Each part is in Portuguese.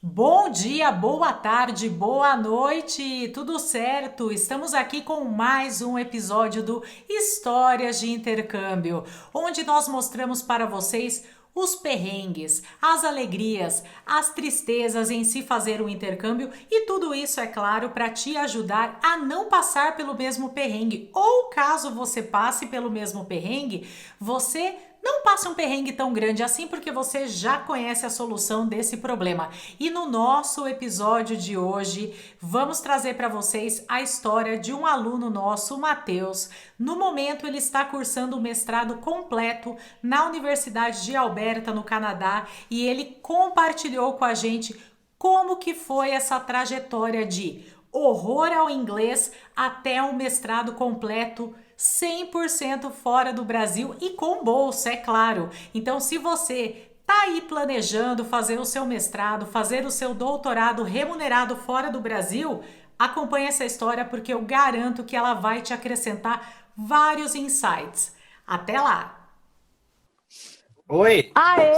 Bom dia, boa tarde, boa noite, tudo certo? Estamos aqui com mais um episódio do Histórias de Intercâmbio, onde nós mostramos para vocês os perrengues, as alegrias, as tristezas em se fazer um intercâmbio e tudo isso, é claro, para te ajudar a não passar pelo mesmo perrengue. Ou caso você passe pelo mesmo perrengue, você não passe um perrengue tão grande assim porque você já conhece a solução desse problema. E no nosso episódio de hoje, vamos trazer para vocês a história de um aluno nosso, o Matheus. No momento, ele está cursando o mestrado completo na Universidade de Alberta, no Canadá, e ele compartilhou com a gente como que foi essa trajetória de horror ao inglês até um mestrado completo 100% fora do Brasil e com bolsa, é claro. Então, se você tá aí planejando fazer o seu mestrado, fazer o seu doutorado remunerado fora do Brasil, acompanhe essa história porque eu garanto que ela vai te acrescentar vários insights. Até lá! Oi,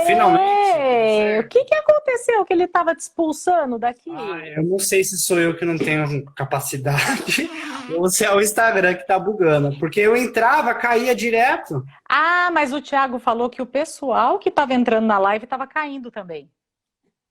finalmente. Aê! O que aconteceu que ele estava te expulsando daqui? Eu não sei se sou eu que não tenho capacidade ou se é o Instagram que tá bugando, porque eu entrava, caía direto. Ah, mas o Thiago falou que o pessoal que estava entrando na live estava caindo também.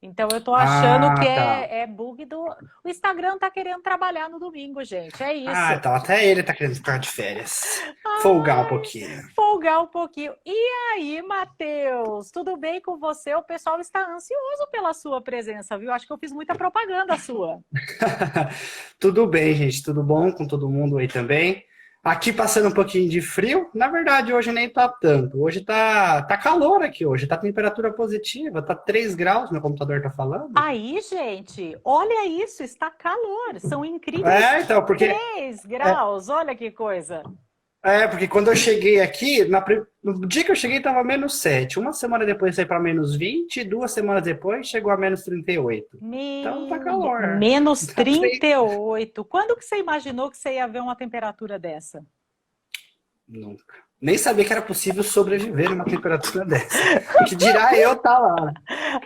Então eu tô achando que Ah, tá. é bug do. O Instagram tá querendo trabalhar no domingo, gente. É Ah, isso. então até ele tá querendo ficar de férias. Folgar um pouquinho. Folgar um pouquinho. E aí, Matheus? Tudo bem com você? O pessoal está ansioso pela sua presença, viu? Acho que eu fiz muita propaganda sua. Tudo bem, gente, tudo bom com todo mundo aí também? Aqui passando um pouquinho de frio, na verdade hoje nem tá tanto. Hoje tá calor aqui hoje, tá temperatura positiva, tá 3 graus, meu computador tá falando. Aí, gente, olha isso, está calor. São incríveis É, então, porque 3 graus. Olha que coisa. porque quando eu cheguei aqui, no dia que eu cheguei tava -7. Uma semana depois foi para -20, 2 semanas depois chegou a -38. Então tá calor. Menos Tá trinta bem. e oito. Quando que você imaginou que você ia ver uma temperatura dessa? Nunca. Nem sabia que era possível sobreviver numa temperatura dessa. Que dirá eu tá lá.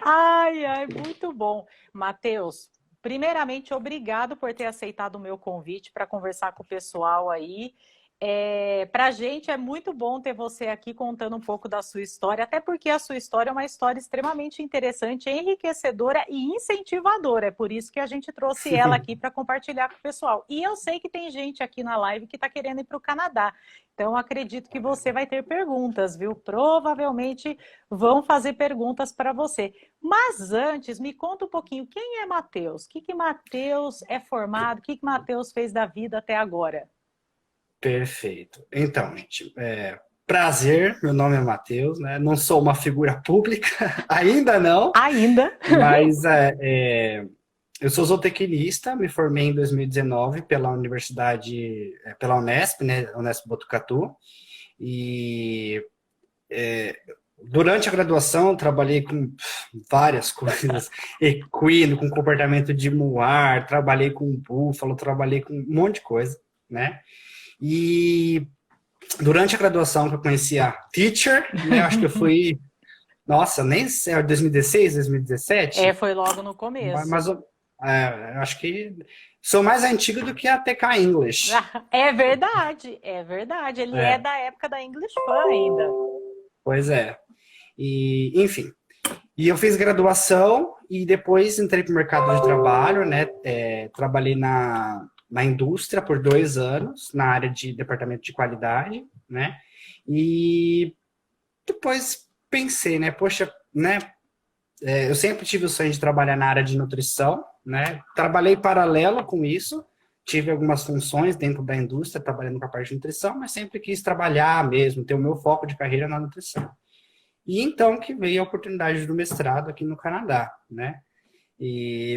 Ai, ai, muito bom. Matheus, primeiramente, obrigado por ter aceitado o meu convite para conversar com o pessoal aí. Para a gente é muito bom ter você aqui contando um pouco da sua história, até porque a sua história é uma história extremamente interessante, enriquecedora e incentivadora. É por isso que a gente trouxe ela aqui para compartilhar com o pessoal. E eu sei que tem gente aqui na live que está querendo ir para o Canadá. Então, acredito que você vai ter perguntas, viu? Provavelmente vão fazer perguntas para você. Mas antes, me conta um pouquinho, quem é Matheus? O que Matheus é formado? O que Matheus fez da vida até agora? Perfeito. Então, gente, prazer, meu nome é Matheus, né? Não sou uma figura pública, ainda não, Ainda. mas eu sou zootecnista, me formei em 2019 pela universidade, pela Unesp, né? Unesp Botucatu, e durante a graduação trabalhei com várias coisas, equino, com comportamento de muar, trabalhei com búfalo, trabalhei com um monte de coisa, né? E durante a graduação que eu conheci a Teacher, né? Acho que eu fui, nossa, nem sei, 2016, 2017, Foi logo no começo. mas eu acho que sou mais antigo do que a TK English. É verdade, é verdade. Ele é É, da época da English Fan ainda. pois é. E, enfim. E eu fiz graduação e depois entrei para o mercado de trabalho, né? Trabalhei na indústria por 2 anos, na área de departamento de qualidade, né? E depois pensei, né? Poxa, né? Eu sempre tive o sonho de trabalhar na área de nutrição, né? Trabalhei paralelo com isso, tive algumas funções dentro da indústria, trabalhando com a parte de nutrição, mas sempre quis trabalhar mesmo, ter o meu foco de carreira na nutrição. E então que veio a oportunidade do mestrado aqui no Canadá, né?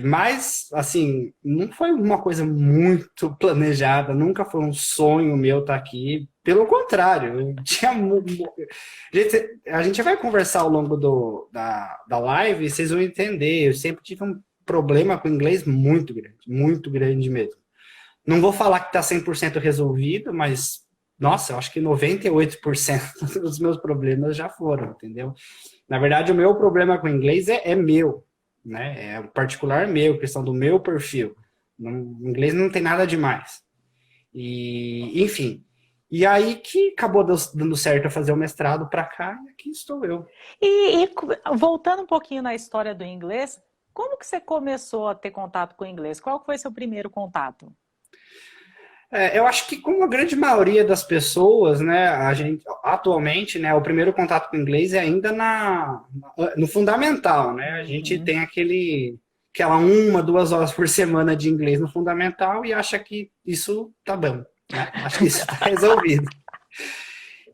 Mas, assim, não foi uma coisa muito planejada, nunca foi um sonho meu estar aqui. Pelo contrário, eu tinha. A gente vai conversar ao longo da live e vocês vão entender. Eu sempre tive um problema com o inglês muito grande mesmo. Não vou falar que está 100% resolvido, mas, nossa, eu acho que 98% dos meus problemas já foram, entendeu? Na verdade, o meu problema com o inglês é meu. né? É um particular meu, questão do meu perfil. No inglês não tem nada demais. E, enfim. E aí que acabou dando certo eu fazer o mestrado para cá, e aqui estou eu. E voltando um pouquinho na história do inglês, como que você começou a ter contato com o inglês? Qual foi seu primeiro contato? Eu acho que como a grande maioria das pessoas, né, a gente atualmente, né, o primeiro contato com o inglês é ainda no fundamental, né? A gente tem aquela 1, 2 horas por semana de inglês no fundamental e acha que isso tá bom, né? Acho que isso tá resolvido.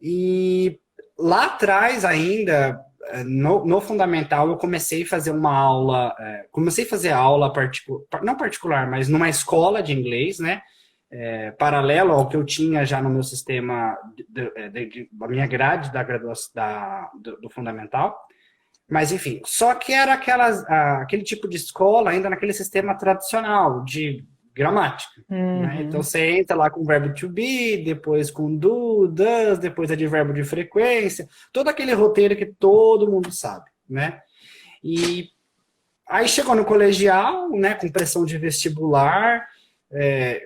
E lá atrás ainda, no fundamental, eu comecei a fazer uma aula, não particular, mas numa escola de inglês, né? Paralelo ao que eu tinha já no meu sistema da minha grade da graduação do fundamental, mas enfim, só que era aquele tipo de escola ainda naquele sistema tradicional de gramática, né? Então você entra lá com o verbo to be, depois com do, does, depois advérbio de frequência, todo aquele roteiro que todo mundo sabe, né? E aí chegou no colegial, né, com pressão de vestibular.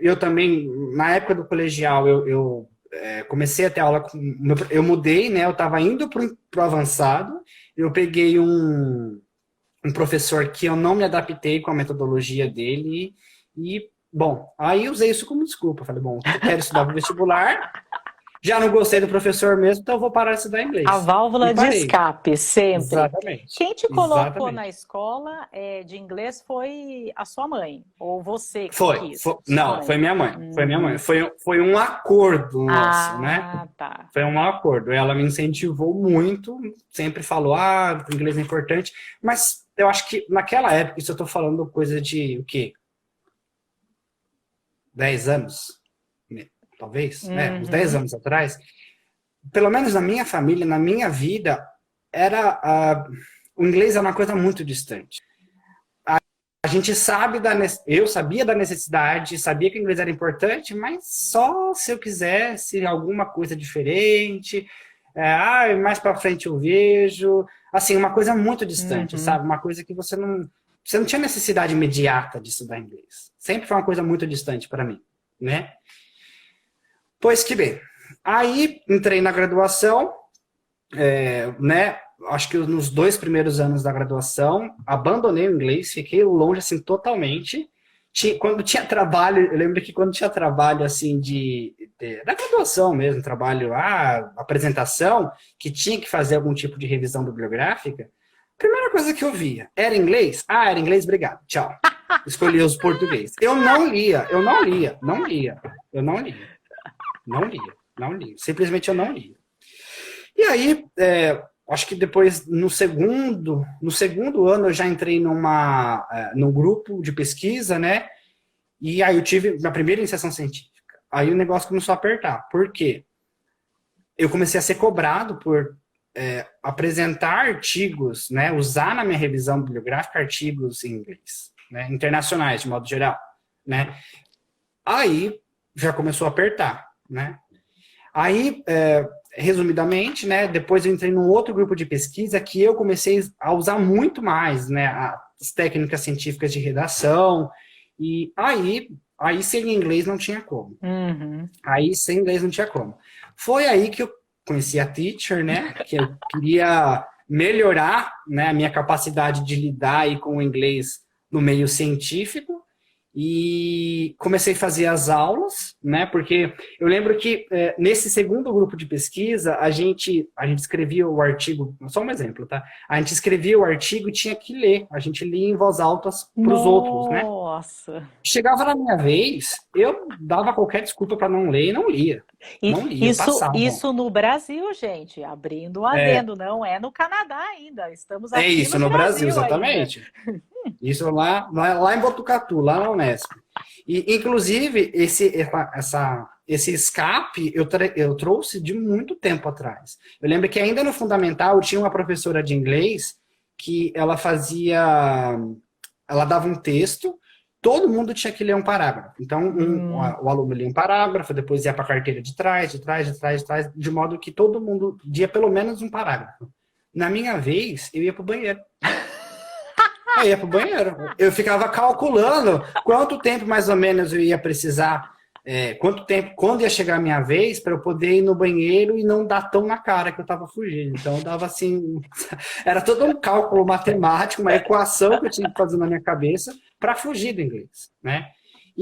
Eu também, na época do colegial, eu comecei a ter aula eu mudei, né? Eu estava indo para o avançado, eu peguei um professor que eu não me adaptei com a metodologia dele e bom, aí usei isso como desculpa. Falei, bom, eu quero estudar para o vestibular, já não gostei do professor mesmo, então eu vou parar de estudar inglês. A válvula de escape, sempre. Exatamente. Quem te colocou na escola de inglês foi a sua mãe? Ou você que quis? Não, foi minha mãe. Foi minha mãe. Foi um acordo nosso, né? Tá. Foi um acordo. Ela me incentivou muito, sempre falou, inglês é importante. Mas eu acho que naquela época, isso eu tô falando coisa de o quê? 10 anos? Talvez, uns 10 anos atrás, pelo menos na minha família, na minha vida, o inglês é uma coisa muito distante. A gente eu sabia da necessidade, sabia que o inglês era importante, mas só se eu quisesse alguma coisa diferente, mais para frente eu vejo, assim, uma coisa muito distante, sabe? Uma coisa que você não tinha necessidade imediata de estudar inglês. Sempre foi uma coisa muito distante para mim, né? Pois que bem, aí entrei na graduação, né, acho que nos 2 primeiros anos da graduação, abandonei o inglês, fiquei longe, assim, totalmente. Quando tinha trabalho, eu lembro que quando tinha trabalho, assim, da graduação mesmo, trabalho, apresentação, que tinha que fazer algum tipo de revisão bibliográfica, a primeira coisa que eu via, era inglês? Era inglês, obrigado, tchau. Escolhi os português. Eu não lia. Simplesmente eu não lia. E aí, acho que depois, no segundo ano, eu já entrei num grupo de pesquisa, né? E aí eu tive minha primeira iniciação científica. Aí o negócio começou a apertar. Por quê? Eu comecei a ser cobrado por apresentar artigos, né? Usar na minha revisão bibliográfica artigos em inglês, né? Internacionais, de modo geral, né? Aí já começou a apertar, né? Aí, resumidamente, né, depois eu entrei num outro grupo de pesquisa que eu comecei a usar muito mais, né, as técnicas científicas de redação, e aí sem inglês não tinha como. Aí sem inglês não tinha como. Foi aí que eu conheci a Teacher, né, que eu queria melhorar, né, a minha capacidade de lidar aí com o inglês no meio científico, e comecei a fazer as aulas, né? Porque eu lembro que nesse segundo grupo de pesquisa, a gente escrevia o artigo, só um exemplo, tá? A gente escrevia o artigo e tinha que ler. A gente lia em voz alta para os outros, né? Nossa! Chegava na minha vez, eu dava qualquer desculpa para não ler e não lia. Não lia, isso no Brasil, gente, abrindo um adendo, não é no Canadá ainda. Estamos aqui isso, no Brasil exatamente. Ainda. Isso lá em Botucatu, lá na Unesp. E, inclusive, esse escape eu trouxe de muito tempo atrás. Eu lembro que ainda no fundamental tinha uma professora de inglês que ela dava um texto, todo mundo tinha que ler um parágrafo. Então, o aluno lia um parágrafo, depois ia para a carteira de trás, de modo que todo mundo lia pelo menos um parágrafo. Na minha vez, eu ia para o banheiro. Eu ia pro banheiro. Eu ficava calculando quanto tempo mais ou menos eu ia precisar, quanto tempo, quando ia chegar a minha vez, para eu poder ir no banheiro e não dar tão na cara que eu tava fugindo. Então eu dava assim, era todo um cálculo matemático, uma equação que eu tinha que fazer na minha cabeça para fugir do inglês, né?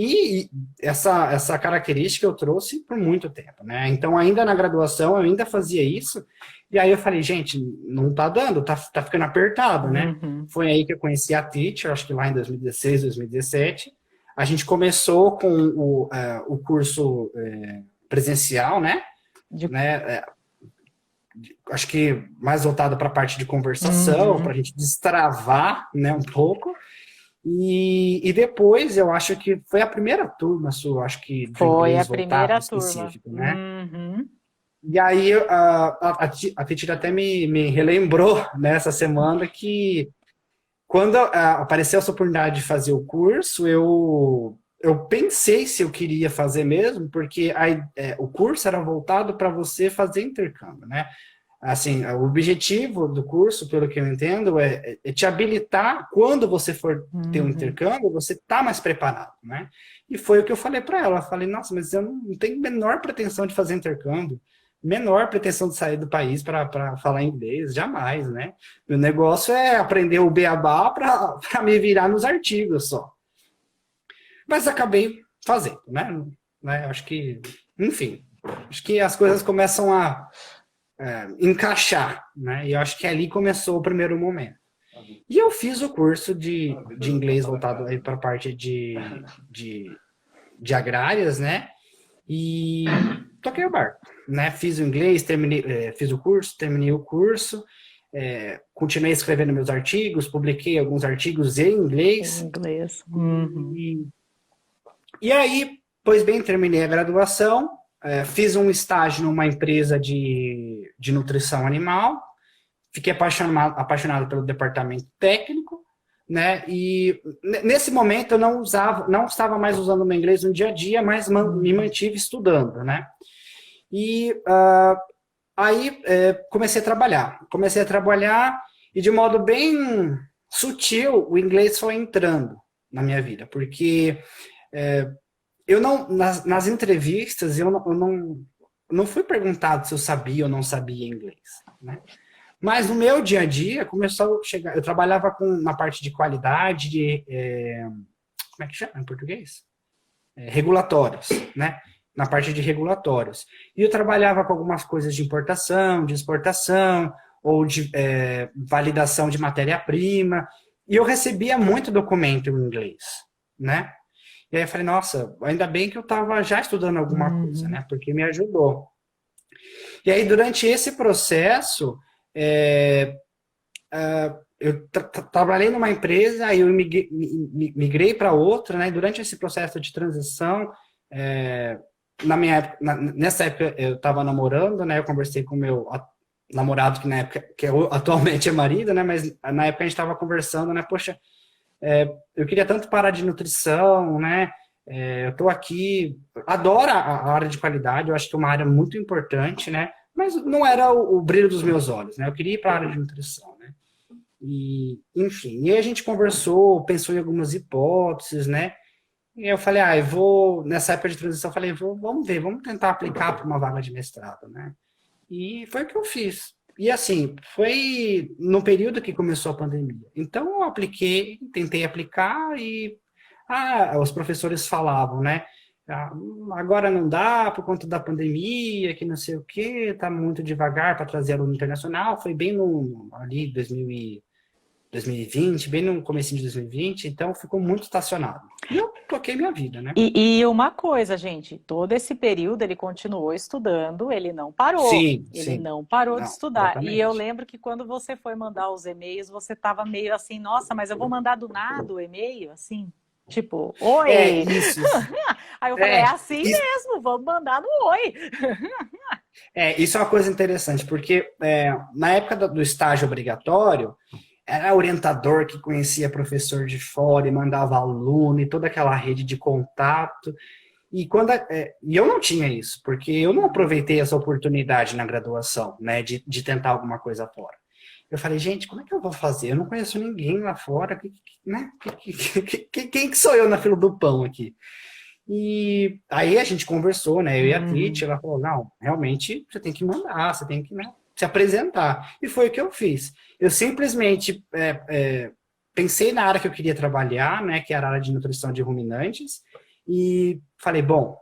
E essa característica eu trouxe por muito tempo, né? Então, ainda na graduação, eu ainda fazia isso. E aí eu falei, gente, não tá dando, tá ficando apertado, né? Uhum. Foi aí que eu conheci a Teacher, acho que lá em 2016, 2017. A gente começou com o curso presencial, né? Acho que mais voltado para a parte de conversação, para a gente destravar, né, um pouco. E depois, eu acho que foi a primeira turma sua, acho que de Foi inglês a primeira voltado turma. específico, né? Uhum. E aí a Titi até me relembrou nessa semana que quando apareceu essa oportunidade de fazer o curso, eu pensei se eu queria fazer mesmo, porque o curso era voltado para você fazer intercâmbio, né? Assim, o objetivo do curso, pelo que eu entendo, é te habilitar quando você for ter um intercâmbio, você tá mais preparado, né? E foi o que eu falei para ela. Eu falei, nossa, mas eu não tenho menor pretensão de fazer intercâmbio, menor pretensão de sair do país para falar inglês, jamais, né? Meu negócio é aprender o beabá para me virar nos artigos só. Mas acabei fazendo, né? Acho que, enfim, acho que as coisas começam a encaixar, né? E eu acho que ali começou o primeiro momento. E eu fiz o curso de inglês voltado para a parte de agrárias, né? E toquei o barco, né? Fiz o inglês, fiz o curso, terminei o curso, continuei escrevendo meus artigos, publiquei alguns artigos em inglês. Em inglês. Uhum. E aí, pois bem, terminei a graduação, fiz um estágio numa empresa de nutrição animal, fiquei apaixonado pelo departamento técnico, né? E nesse momento eu não estava mais usando o meu inglês no dia a dia, mas me mantive estudando, né? E aí comecei a trabalhar e de modo bem sutil o inglês foi entrando na minha vida, porque eu não, nas entrevistas, eu não fui perguntado se eu sabia ou não sabia inglês, né? Mas no meu dia a dia, começou a chegar... Eu trabalhava na parte de qualidade, como é que chama em português? Regulatórios, né? Na parte de regulatórios. E eu trabalhava com algumas coisas de importação, de exportação, ou de validação de matéria-prima. E eu recebia muito documento em inglês, né? E aí eu falei, nossa, ainda bem que eu estava já estudando alguma coisa, né? Porque me ajudou. E aí, durante esse processo, eu trabalhei numa empresa, aí eu migrei para outra, né? Durante esse processo de transição, nessa época eu estava namorando, né? Eu conversei com o meu namorado, que na época, atualmente é marido, né? Mas na época a gente estava conversando, né? Poxa, eu queria tanto parar de nutrição, né? Eu estou aqui, adoro a área de qualidade, eu acho que é uma área muito importante, né? Mas não era o brilho dos meus olhos, né? Eu queria ir para a área de nutrição, né? E, enfim, e aí a gente conversou, pensou em algumas hipóteses, né? E eu falei, nessa época de transição, eu falei, vamos ver, vamos tentar aplicar para uma vaga de mestrado, né? E foi o que eu fiz. E assim, foi no período que começou a pandemia. Então eu apliquei, tentei aplicar e os professores falavam, né? Agora não dá por conta da pandemia, que não sei o que, tá muito devagar para trazer aluno internacional. Foi bem ali 2020, bem no comecinho de 2020, então ficou muito estacionado. E eu toquei minha vida, né? E uma coisa, gente, todo esse período ele continuou estudando, ele não parou. Sim. Ele não parou de estudar. Exatamente. E eu lembro que quando você foi mandar os e-mails, você estava meio assim, nossa, mas eu vou mandar do nada o e-mail, assim? Tipo, oi! Isso. Aí eu falei, é assim mesmo, vamos mandar no oi! Isso é uma coisa interessante, porque na época do estágio obrigatório, era orientador que conhecia professor de fora e mandava aluno e toda aquela rede de contato. E eu não tinha isso, porque eu não aproveitei essa oportunidade na graduação, né, de tentar alguma coisa fora. Eu falei, gente, como é que eu vou fazer? Eu não conheço ninguém lá fora, né? Quem que sou eu na fila do pão aqui? E aí a gente conversou, né? Eu e a Titi, ela falou, não, realmente você tem que mandar, você tem que, né, se apresentar. E foi o que eu fiz. Eu simplesmente pensei na área que eu queria trabalhar, né? Que era a área de nutrição de ruminantes. E falei, bom,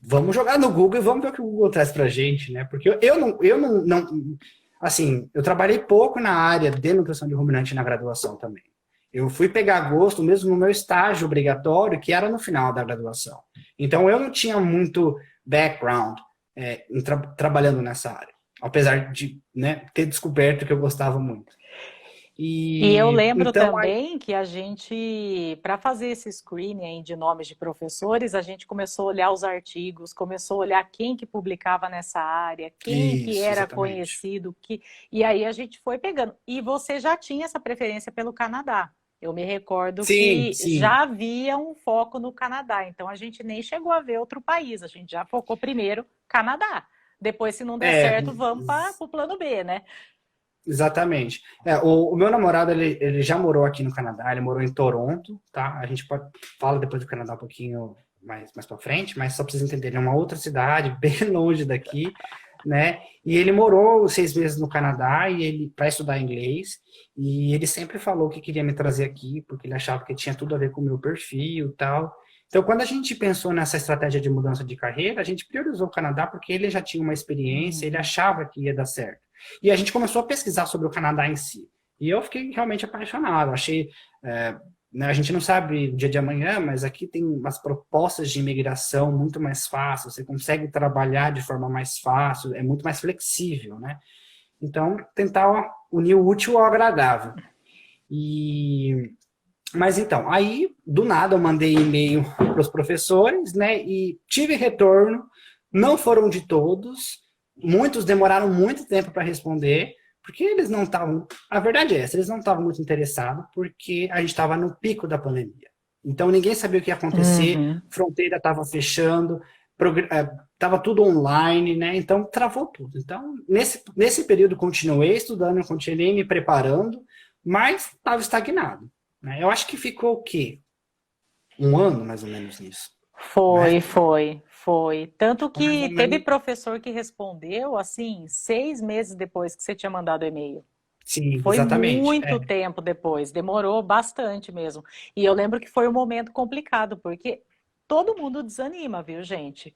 vamos jogar no Google e vamos ver o que o Google traz pra gente, né? Porque eu não assim, eu trabalhei pouco na área de nutrição de ruminante na graduação também. Eu fui pegar gosto mesmo no meu estágio obrigatório, que era no final da graduação. Então, eu não tinha muito background trabalhando nessa área, apesar de, né, ter descoberto que eu gostava muito. E eu lembro Então, também que a gente, para fazer esse screening aí de nomes de professores, a gente começou a olhar os artigos, começou a olhar quem que publicava nessa área, quem que era exatamente. conhecido, e aí a gente foi pegando. E você já tinha essa preferência pelo Canadá. Eu me recordo Sim, que sim. já havia um foco no Canadá, então a gente nem chegou a ver outro país, a gente já focou primeiro Canadá. Depois, se não der É, certo, vamos para o plano B, né? exatamente. O meu namorado, ele já morou aqui no Canadá, ele morou em Toronto, tá? A gente fala depois do Canadá um pouquinho mais para frente, mas só precisa entender, ele é uma outra cidade, bem longe daqui, né? E ele morou 6 meses no Canadá e ele para estudar inglês, e ele sempre falou que queria me trazer aqui, porque ele achava que tinha tudo a ver com o meu perfil e tal. Então, quando a gente pensou nessa estratégia de mudança de carreira, a gente priorizou o Canadá porque ele já tinha uma experiência, ele achava que ia dar certo. E a gente começou a pesquisar sobre o Canadá em si. E eu fiquei realmente apaixonado. Achei, né, a gente não sabe o dia de amanhã, mas aqui tem umas propostas de imigração muito mais fáceis. Você consegue trabalhar de forma mais fácil, é muito mais flexível, né? Então, tentar unir o útil ao agradável. Mas então, aí, do nada, eu mandei e-mail para os professores, né? E tive retorno. Não foram de todos. Muitos demoraram muito tempo para responder, porque eles não estavam. A verdade é essa, eles não estavam muito interessados, porque a gente estava no pico da pandemia. Então ninguém sabia o que ia acontecer, fronteira estava fechando, estava tudo online, né? Então travou tudo. Então, nesse período, continuei estudando, continuei me preparando, mas estava estagnado. Né? Eu acho que ficou o quê? 1 ano, mais ou menos, nisso. Foi, Né? foi. Tanto Mais que ou teve menos. professor que respondeu, assim, 6 meses depois que você tinha mandado o e-mail. Sim, Foi exatamente. muito tempo depois, demorou bastante mesmo. E eu lembro que foi um momento complicado, porque todo mundo desanima, viu, gente?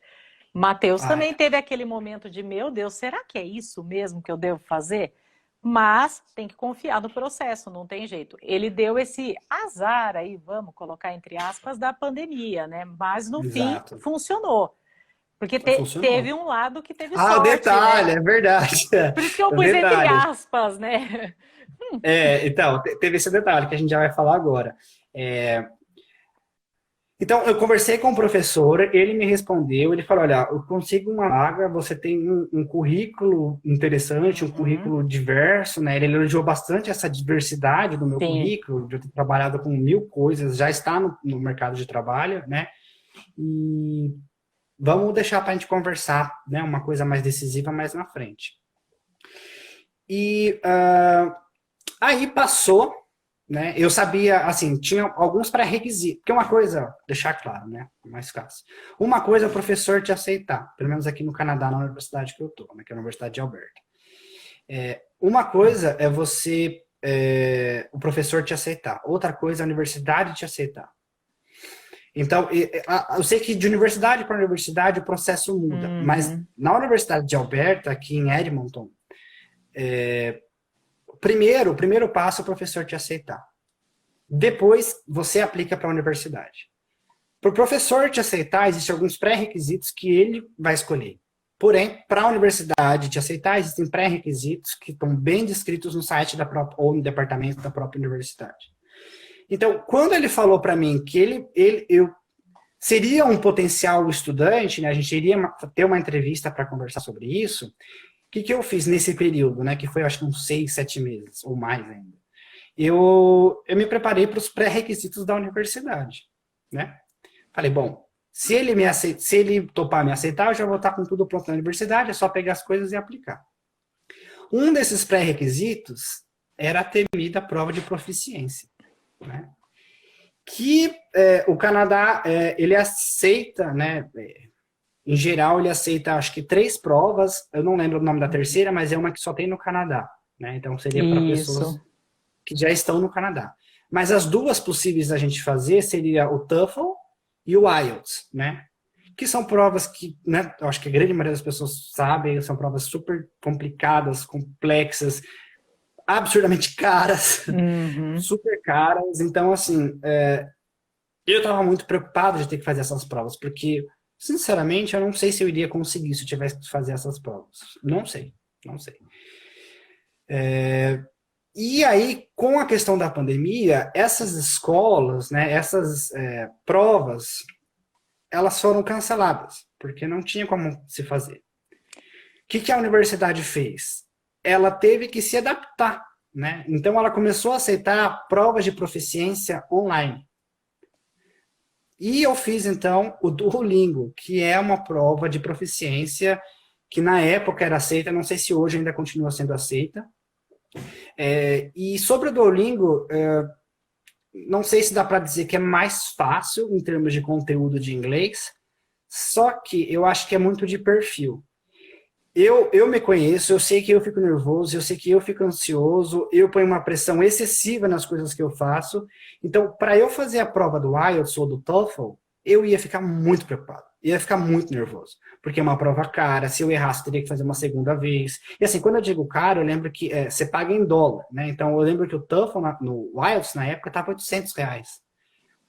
Matheus também teve aquele momento de, meu Deus, será que é isso mesmo que eu devo fazer? Mas tem que confiar no processo, não tem jeito. Ele deu esse azar aí, vamos colocar entre aspas, da pandemia, né? Mas no fim Exato. funcionou. Porque Funcionou. teve um lado que teve Ah, o sorte, né? detalhe, é verdade. Por isso que eu É pus entre verdade. aspas, né? Então, teve esse detalhe que a gente já vai falar agora. É, então, eu conversei com o professor, ele me respondeu, ele falou, olha, eu consigo uma vaga, você tem um currículo interessante, um currículo diverso, né? Ele elogiou bastante essa diversidade do meu Sim. currículo, de eu ter trabalhado com 1000 coisas, já está no mercado de trabalho, né? E vamos deixar para a gente conversar, né? Uma coisa mais decisiva mais na frente. E aí passou, né? Eu sabia, assim, tinha alguns pré-requisitos. Porque uma coisa, deixar claro, né? Mais fácil. Uma coisa é o professor te aceitar, pelo menos aqui no Canadá, na universidade que eu tô, né? Que é a Universidade de Alberta. Uma coisa é o professor te aceitar. Outra coisa é a universidade te aceitar. Então, eu sei que de universidade para universidade o processo muda, mas na Universidade de Alberta, aqui em Edmonton, o primeiro passo é o professor te aceitar. Depois, você aplica para a universidade. Para o professor te aceitar, existem alguns pré-requisitos que ele vai escolher. Porém, para a universidade te aceitar, existem pré-requisitos que estão bem descritos no site da própria, ou no departamento da própria universidade. Então, quando ele falou para mim que eu seria um potencial estudante, né, a gente iria ter uma entrevista para conversar sobre isso, o que eu fiz nesse período, né, que foi acho que uns 6, 7 meses, ou mais ainda? Eu me preparei para os pré-requisitos da universidade, né? Falei, bom, se ele topar me aceitar, eu já vou estar com tudo pronto na universidade, é só pegar as coisas e aplicar. Um desses pré-requisitos era a temida prova de proficiência, né? Que o Canadá, ele aceita, né? Em geral, ele aceita, acho que 3 provas, eu não lembro o nome da terceira, mas é uma que só tem no Canadá, né? Então, seria para pessoas que já estão no Canadá. Mas as 2 possíveis da gente fazer seria o TOEFL e o IELTS, né? Que são provas que, né, eu acho que a grande maioria das pessoas sabem, são provas super complicadas, complexas, absurdamente caras, super caras. Então, assim, eu estava muito preocupado de ter que fazer essas provas, porque, sinceramente, eu não sei se eu iria conseguir se eu tivesse que fazer essas provas. Não sei. E aí, com a questão da pandemia, essas escolas, né, essas provas, elas foram canceladas, porque não tinha como se fazer. O que a universidade fez? Ela teve que se adaptar, né? Então, ela começou a aceitar provas de proficiência online. E eu fiz, então, o Duolingo, que é uma prova de proficiência que na época era aceita, não sei se hoje ainda continua sendo aceita. E sobre o Duolingo, não sei se dá para dizer que é mais fácil em termos de conteúdo de inglês, só que eu acho que é muito de perfil. Eu me conheço, eu sei que eu fico nervoso, eu sei que eu fico ansioso, eu ponho uma pressão excessiva nas coisas que eu faço. Então, para eu fazer a prova do IELTS ou do TOEFL, eu ia ficar muito preocupado, ia ficar muito nervoso, porque é uma prova cara, se eu errasse, eu teria que fazer uma segunda vez. E assim, quando eu digo caro, eu lembro que você paga em dólar, né? Então, eu lembro que o TOEFL no IELTS, na época, estava R$800.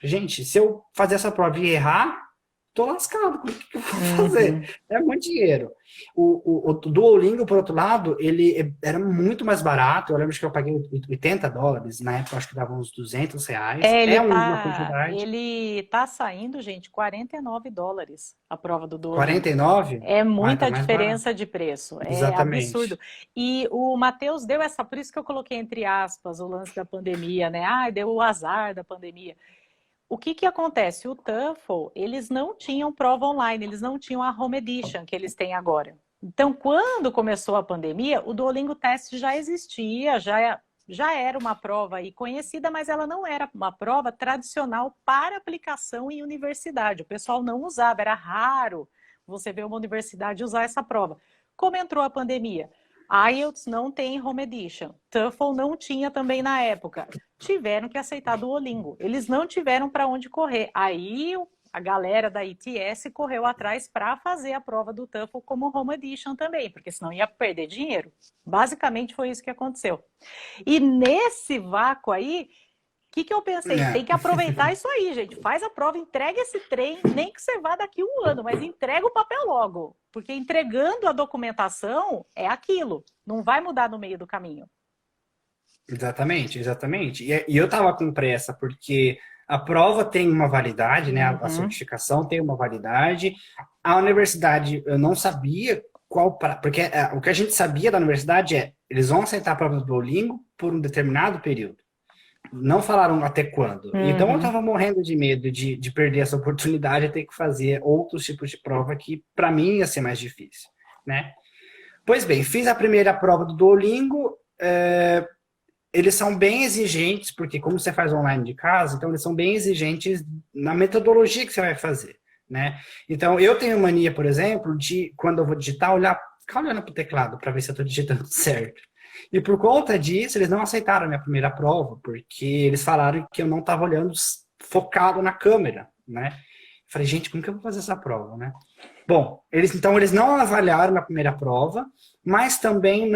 Gente, se eu fazer essa prova e errar, tô lascado, como que eu vou fazer? É muito dinheiro. O Duolingo, por outro lado, ele era muito mais barato. Eu lembro que eu paguei $80, na época eu acho que dava uns R$200. Uma quantidade. Ele tá saindo, gente, $49 a prova do Duolingo. 49? É muita tá mais diferença barato. de preço, é Exatamente. absurdo. E o Matheus deu por isso que eu coloquei entre aspas o lance da pandemia, né? Deu o azar da pandemia. O que acontece? O TOEFL, eles não tinham prova online, eles não tinham a Home Edition que eles têm agora. Então, quando começou a pandemia, o Duolingo Test já existia, já era uma prova aí conhecida, mas ela não era uma prova tradicional para aplicação em universidade. O pessoal não usava, era raro você ver uma universidade usar essa prova. Como entrou a pandemia? IELTS não tem Home Edition. TOEFL não tinha também na época. Tiveram que aceitar Duolingo. Eles não tiveram para onde correr. Aí a galera da ITS correu atrás para fazer a prova do TOEFL como Home Edition também, porque senão ia perder dinheiro. Basicamente foi isso que aconteceu. E nesse vácuo aí, o que eu pensei? Tem que aproveitar isso aí, gente. Faz a prova, entrega esse trem, nem que você vá daqui 1 ano, mas entrega o papel logo. Porque entregando a documentação é aquilo. Não vai mudar no meio do caminho. Exatamente. E eu tava com pressa, porque a prova tem uma validade, né? A certificação tem uma validade. A universidade, eu não sabia porque o que a gente sabia da universidade eles vão aceitar a prova do Duolingo por um determinado período. Não falaram até quando. Então eu tava morrendo de medo de perder essa oportunidade e ter que fazer outros tipos de prova que para mim ia ser mais difícil, né? Pois bem, fiz a primeira prova do Duolingo. Eles são bem exigentes, porque como você faz online de casa, então eles são bem exigentes na metodologia que você vai fazer, né? Então eu tenho mania, por exemplo, de quando eu vou digitar, ficar olhando pro teclado para ver se eu tô digitando certo. E por conta disso, eles não aceitaram a minha primeira prova, porque eles falaram que eu não estava olhando focado na câmera, né? Falei, gente, como que eu vou fazer essa prova, né? Bom, eles não avaliaram na primeira prova, mas também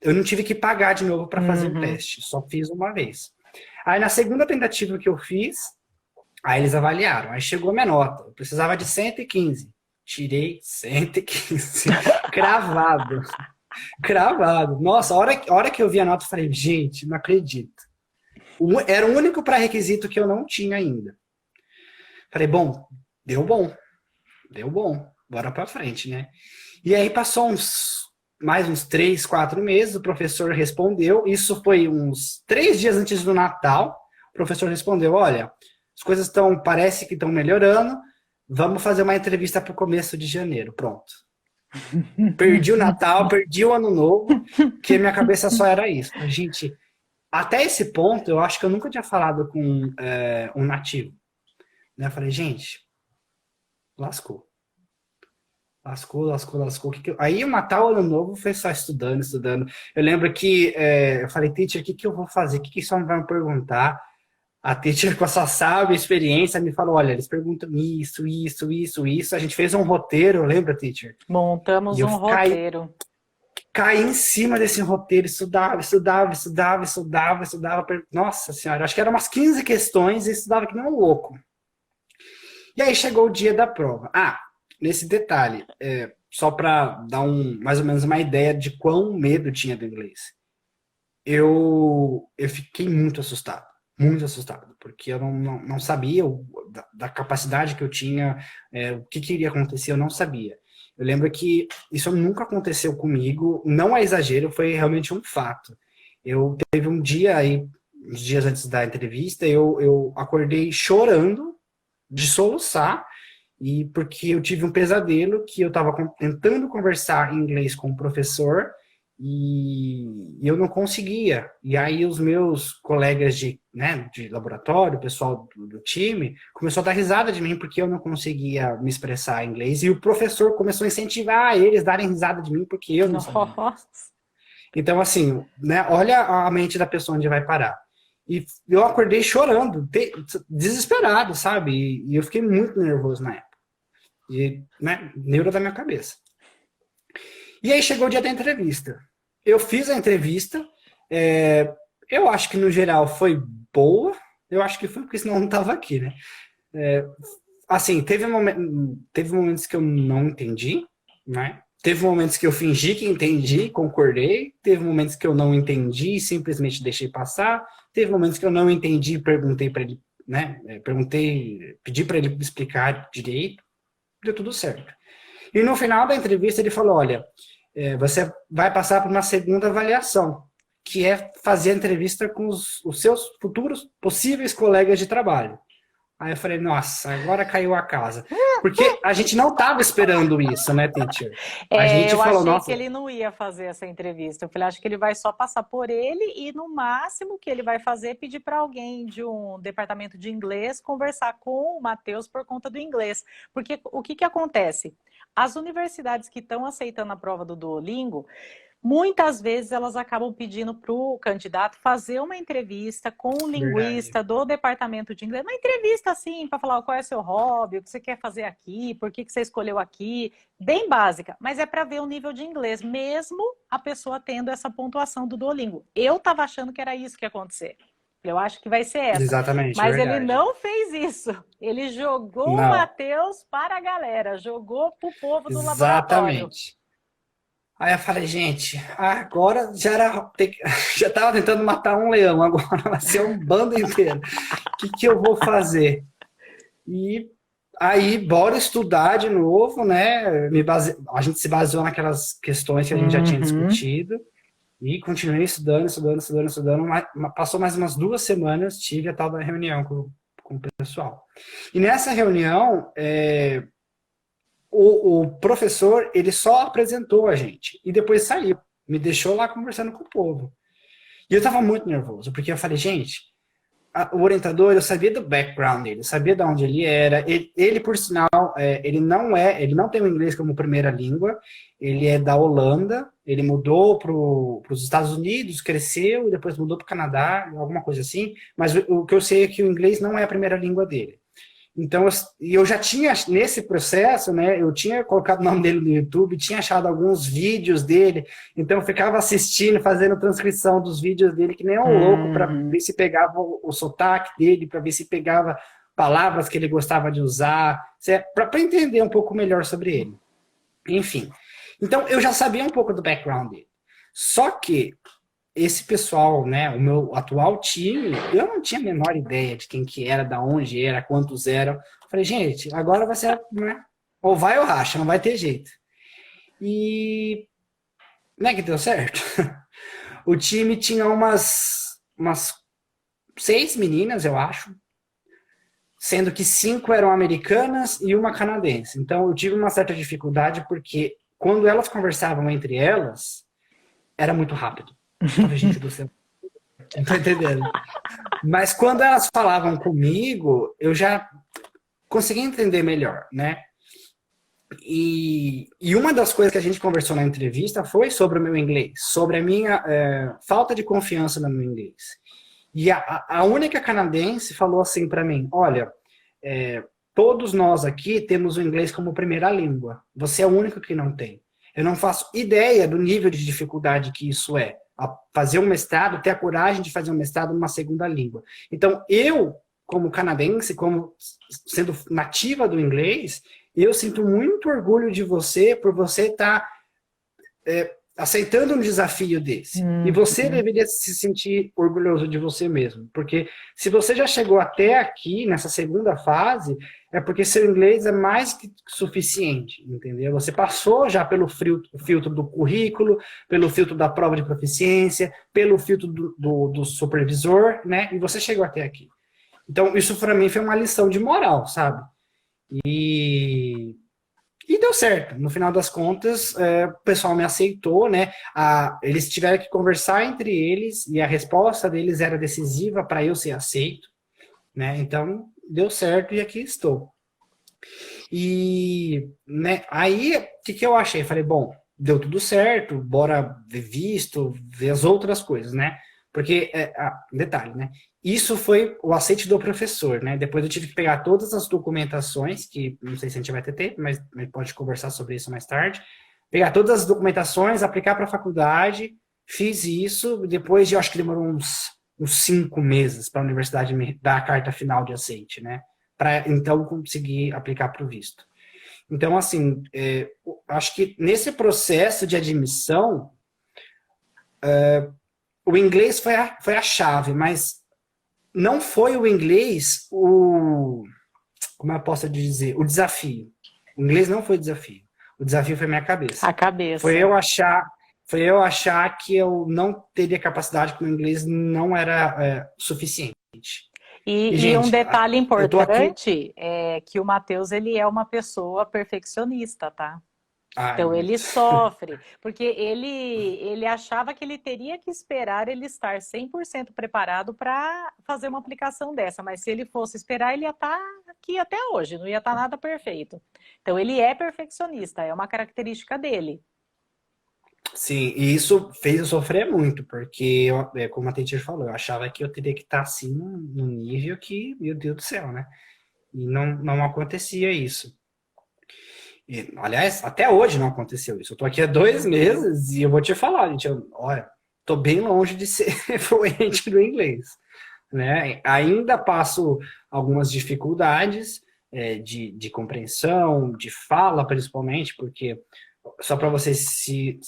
eu não tive que pagar de novo para fazer o teste, só fiz uma vez. Aí na segunda tentativa que eu fiz, aí eles avaliaram, aí chegou a minha nota, eu precisava de 115, tirei 115, cravado. Nossa, a hora que eu vi a nota, eu falei, gente, não acredito. Era o único pré-requisito que eu não tinha ainda. Falei, deu bom, bora pra frente, né? E aí passou mais uns 3, 4 meses, o professor respondeu, isso foi uns 3 dias antes do Natal, o professor respondeu, olha, as coisas parece que estão melhorando, vamos fazer uma entrevista para o começo de janeiro, pronto. Perdi o Natal, perdi o Ano Novo, que minha cabeça só era isso. A gente, até esse ponto, eu acho que eu nunca tinha falado com um nativo. Né? Eu falei, gente, lascou. Lascou. Aí o Natal, o Ano Novo, foi só estudando. Eu lembro que eu falei, teacher, o que eu vou fazer? O que só vai me perguntar? A teacher, com a sua sábia experiência, me falou, olha, eles perguntam isso. A gente fez um roteiro, lembra, teacher? Montamos um roteiro. Caí em cima desse roteiro, estudava. Nossa senhora, acho que eram umas 15 questões e estudava que nem um louco. E aí chegou o dia da prova. Nesse detalhe, só para dar mais ou menos uma ideia de quão medo tinha do inglês. Eu fiquei muito assustado, porque eu não sabia da capacidade que eu tinha, o que iria acontecer, eu não sabia. Eu lembro que isso nunca aconteceu comigo, não é exagero, foi realmente um fato. Eu teve um dia aí, uns dias antes da entrevista, eu acordei chorando, de soluçar, e porque eu tive um pesadelo que eu estava tentando conversar em inglês com o professor e eu não conseguia. E aí os meus colegas de laboratório, o pessoal do time, começou a dar risada de mim porque eu não conseguia me expressar em inglês e o professor começou a incentivar eles a darem risada de mim porque eu não sabia. Então, assim, né, olha a mente da pessoa onde vai parar. E eu acordei chorando, desesperado, sabe? E eu fiquei muito nervoso na época. E, né, neuro da minha cabeça. E aí chegou o dia da entrevista. Eu fiz a entrevista, eu acho que no geral foi boa, eu acho que foi porque senão eu não estava aqui, né? Assim, teve momentos que eu não entendi, né? Teve momentos que eu fingi que entendi, concordei. Teve momentos que eu não entendi e simplesmente deixei passar. Teve momentos que eu não entendi e perguntei para ele, né? Pedi para ele explicar direito. Deu tudo certo. E no final da entrevista ele falou, olha, você vai passar por uma segunda avaliação, que é fazer a entrevista com os seus futuros possíveis colegas de trabalho. Aí eu falei, nossa, agora caiu a casa. Porque a gente não estava esperando isso, né, teacher? Eu achei que ele não ia fazer essa entrevista. Eu falei, acho que ele vai só passar por ele e no máximo que ele vai fazer é pedir para alguém de um departamento de inglês conversar com o Matheus por conta do inglês. Porque o que acontece? As universidades que estão aceitando a prova do Duolingo, muitas vezes elas acabam pedindo para o candidato fazer uma entrevista com um linguista do departamento de inglês. Uma entrevista assim, para falar qual é o seu hobby, o que você quer fazer aqui, por que você escolheu aqui. Bem básica, mas é para ver o nível de inglês, mesmo a pessoa tendo essa pontuação do Duolingo. Eu estava achando que era isso que ia acontecer. Eu acho que vai ser essa. Exatamente, mas ele não fez isso. Ele jogou o Matheus para a galera, jogou para o povo do laboratório. Exatamente. Aí eu falei, gente, agora já estava tentando matar um leão, agora vai ser um bando inteiro. O que eu vou fazer? E aí, bora estudar de novo, né? A gente se baseou naquelas questões que a gente já tinha discutido. E continuei estudando. Passou mais umas 2 semanas, tive a tal da reunião com o pessoal. E nessa reunião, o professor, ele só apresentou a gente e depois saiu, me deixou lá conversando com o povo. E eu tava muito nervoso, porque eu falei, gente, o orientador, eu sabia do background dele, eu sabia de onde ele era. Ele por sinal, ele não tem o inglês como primeira língua, ele é da Holanda, ele mudou para os Estados Unidos, cresceu e depois mudou para o Canadá, alguma coisa assim, mas o que eu sei é que o inglês não é a primeira língua dele. Então, eu já tinha, nesse processo, né, eu tinha colocado o nome dele no YouTube, tinha achado alguns vídeos dele, então eu ficava assistindo, fazendo transcrição dos vídeos dele, que nem um louco, para ver se pegava o sotaque dele, para ver se pegava palavras que ele gostava de usar, para entender um pouco melhor sobre ele. Enfim, então eu já sabia um pouco do background dele. Só que esse pessoal, né, o meu atual time, eu não tinha a menor ideia de quem que era, da onde era, quantos eram. Falei, gente, agora vai ser, né, ou vai ou racha, não vai ter jeito. E não é que deu certo? O time tinha umas 6 meninas, eu acho, sendo que 5 eram americanas e uma canadense. Então eu tive uma certa dificuldade porque quando elas conversavam entre elas, era muito rápido. Eu falei, gente do céu, não tô entendendo. Mas quando elas falavam comigo, eu já conseguia entender melhor, né? E uma das coisas que a gente conversou na entrevista foi sobre o meu inglês, sobre a minha falta de confiança no meu inglês. E a única canadense falou assim para mim, olha, todos nós aqui temos o inglês como primeira língua. Você é o único que não tem. Eu não faço ideia do nível de dificuldade que isso é. Fazer um mestrado, ter a coragem de fazer um mestrado numa segunda língua. Então, eu, como canadense, como sendo nativa do inglês, eu sinto muito orgulho de você por você estar aceitando um desafio desse. E você deveria se sentir orgulhoso de você mesmo. Porque se você já chegou até aqui, nessa segunda fase, é porque seu inglês é mais que suficiente, entendeu? Você passou já pelo filtro do currículo, pelo filtro da prova de proficiência, pelo filtro do supervisor, né? E você chegou até aqui. Então, isso para mim foi uma lição de moral, sabe? E deu certo. No final das contas, o pessoal me aceitou, né? Eles tiveram que conversar entre eles e a resposta deles era decisiva para eu ser aceito, né? Então, deu certo e aqui estou. E, né, aí, o que eu achei? Falei, bom, deu tudo certo, bora ver visto, ver as outras coisas, né? Porque, detalhe, né? Isso foi o aceite do professor, né? Depois eu tive que pegar todas as documentações, que não sei se a gente vai ter tempo, mas a gente pode conversar sobre isso mais tarde. Pegar todas as documentações, aplicar para a faculdade, fiz isso, depois eu acho que demorou uns 5 meses para a universidade me dar a carta final de aceite, né? Para então conseguir aplicar para o visto. Então, assim, acho que nesse processo de admissão, o inglês foi a chave, mas não foi o inglês como eu posso dizer, o desafio. O inglês não foi o desafio. O desafio foi a minha cabeça. A cabeça. Foi eu achar que eu não teria capacidade, que o inglês não era suficiente. E gente, um detalhe importante é que o Matheus, ele é uma pessoa perfeccionista, tá? Então ele sofre, porque ele achava que ele teria que esperar ele estar 100% preparado para fazer uma aplicação dessa, mas se ele fosse esperar, ele ia estar aqui até hoje, não ia estar nada perfeito. Então ele é perfeccionista, é uma característica dele. Sim, e isso fez eu sofrer muito, porque, como a teacher falou, eu achava que eu teria que estar assim no nível que, meu Deus do céu, né? E não acontecia isso. E, aliás, até hoje não aconteceu isso. Eu tô aqui há 2 meses e eu vou te falar, gente, olha, tô bem longe de ser fluente no inglês, né? Ainda passo algumas dificuldades de compreensão, de fala, principalmente, porque, só para vocês se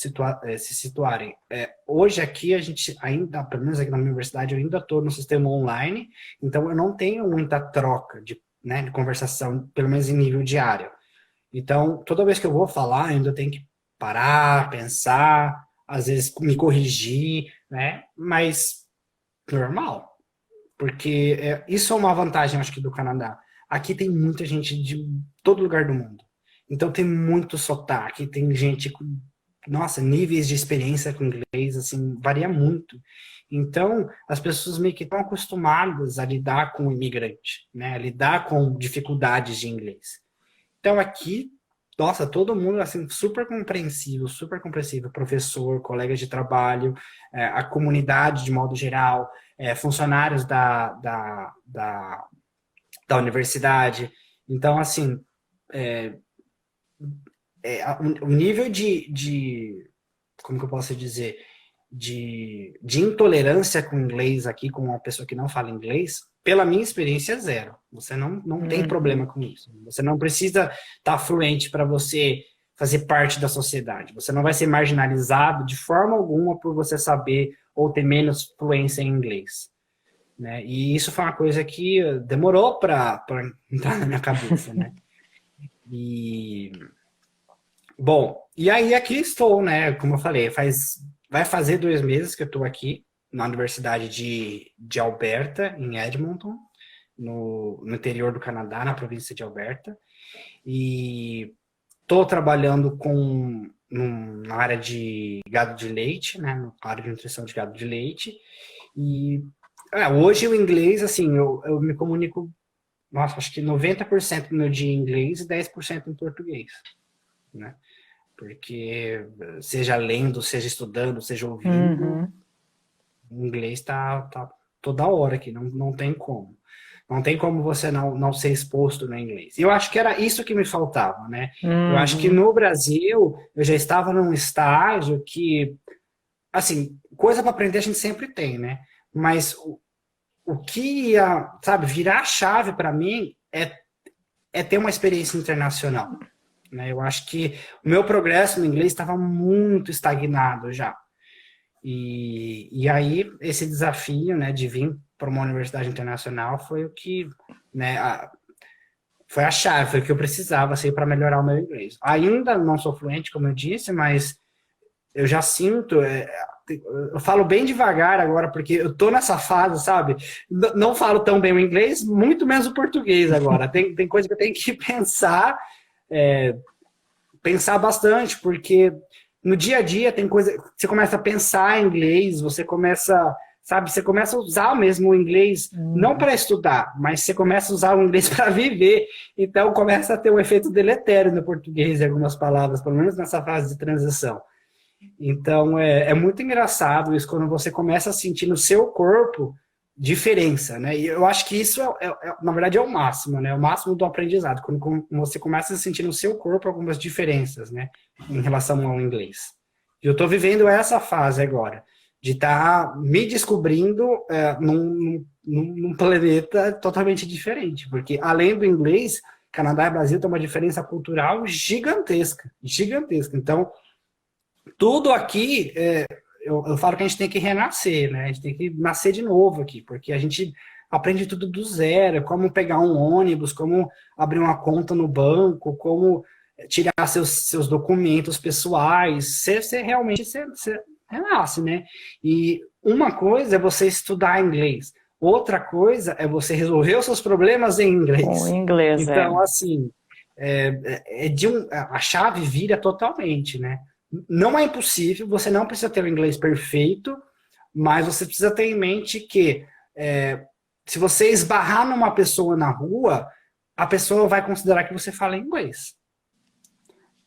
situarem, hoje aqui a gente ainda, pelo menos aqui na minha universidade, eu ainda estou no sistema online, então eu não tenho muita troca de conversação, pelo menos em nível diário. Então, toda vez que eu vou falar, ainda tenho que parar, pensar, às vezes me corrigir, né? Mas normal, porque isso é uma vantagem, acho que, do Canadá. Aqui tem muita gente de todo lugar do mundo. Então, tem muito sotaque, tem gente com, nossa, níveis de experiência com inglês, assim, varia muito. Então, as pessoas meio que estão acostumadas a lidar com o imigrante, né? A lidar com dificuldades de inglês. Então aqui, nossa, todo mundo assim super compreensível, professor, colegas de trabalho, a comunidade de modo geral, funcionários da universidade. Então, assim, o nível como que eu posso dizer, de intolerância com inglês aqui, com uma pessoa que não fala inglês, pela minha experiência, é zero. Você não tem problema com isso. Você não precisa estar fluente para você fazer parte da sociedade. Você não vai ser marginalizado de forma alguma por você saber ou ter menos fluência em inglês, né? E isso foi uma coisa que demorou para entrar na minha cabeça, né? Bom, e aí aqui estou, né? Como eu falei, vai fazer 2 meses que eu estou aqui na Universidade de Alberta, em Edmonton, no interior do Canadá, na província de Alberta. E estou trabalhando com na área de gado de leite, né? Na área de nutrição de gado de leite. E hoje o inglês, assim, eu me comunico, nossa, acho que 90% do meu dia em inglês e 10% em português, né? Porque seja lendo, seja estudando, seja ouvindo, o inglês tá toda hora aqui, não tem como. Não tem como você não ser exposto no inglês. E eu acho que era isso que me faltava, né? Eu acho que no Brasil, eu já estava num estágio que, assim, coisa para aprender a gente sempre tem, né? Mas o que ia, sabe, virar a chave para mim é ter uma experiência internacional, né? Eu acho que o meu progresso no inglês estava muito estagnado já. E aí, esse desafio, né, de vir para uma universidade internacional foi o que, né, foi a chave, foi o que eu precisava, assim, para melhorar o meu inglês. Ainda não sou fluente, como eu disse, mas eu já sinto, eu falo bem devagar agora, porque eu tô nessa fase, sabe? Não falo tão bem o inglês, muito menos o português agora. Tem coisa que eu tenho que pensar bastante, porque no dia a dia tem coisa, você começa a pensar em inglês, você começa, sabe, você começa a usar mesmo o inglês, não para estudar, mas você começa a usar o inglês para viver. Então começa a ter um efeito deletério no português em algumas palavras, pelo menos nessa fase de transição. Então é muito engraçado isso quando você começa a sentir no seu corpo diferença, né? E eu acho que isso na verdade é o máximo, né? O máximo do aprendizado, quando você começa a sentir no seu corpo algumas diferenças, né? Em relação ao inglês. E eu tô vivendo essa fase agora, de estar me descobrindo num planeta totalmente diferente, porque além do inglês, Canadá e Brasil tem uma diferença cultural gigantesca, gigantesca. Então, tudo aqui, eu falo que a gente tem que renascer, né? A gente tem que nascer de novo aqui, porque a gente aprende tudo do zero, como pegar um ônibus, como abrir uma conta no banco, como tirar seus documentos pessoais. Você realmente renasce, né? E uma coisa é você estudar inglês, outra coisa é você resolver os seus problemas em inglês. Com inglês, então, assim, a chave vira totalmente, né? Não é impossível, você não precisa ter o inglês perfeito, mas você precisa ter em mente que se você esbarrar numa pessoa na rua, a pessoa vai considerar que você fala inglês.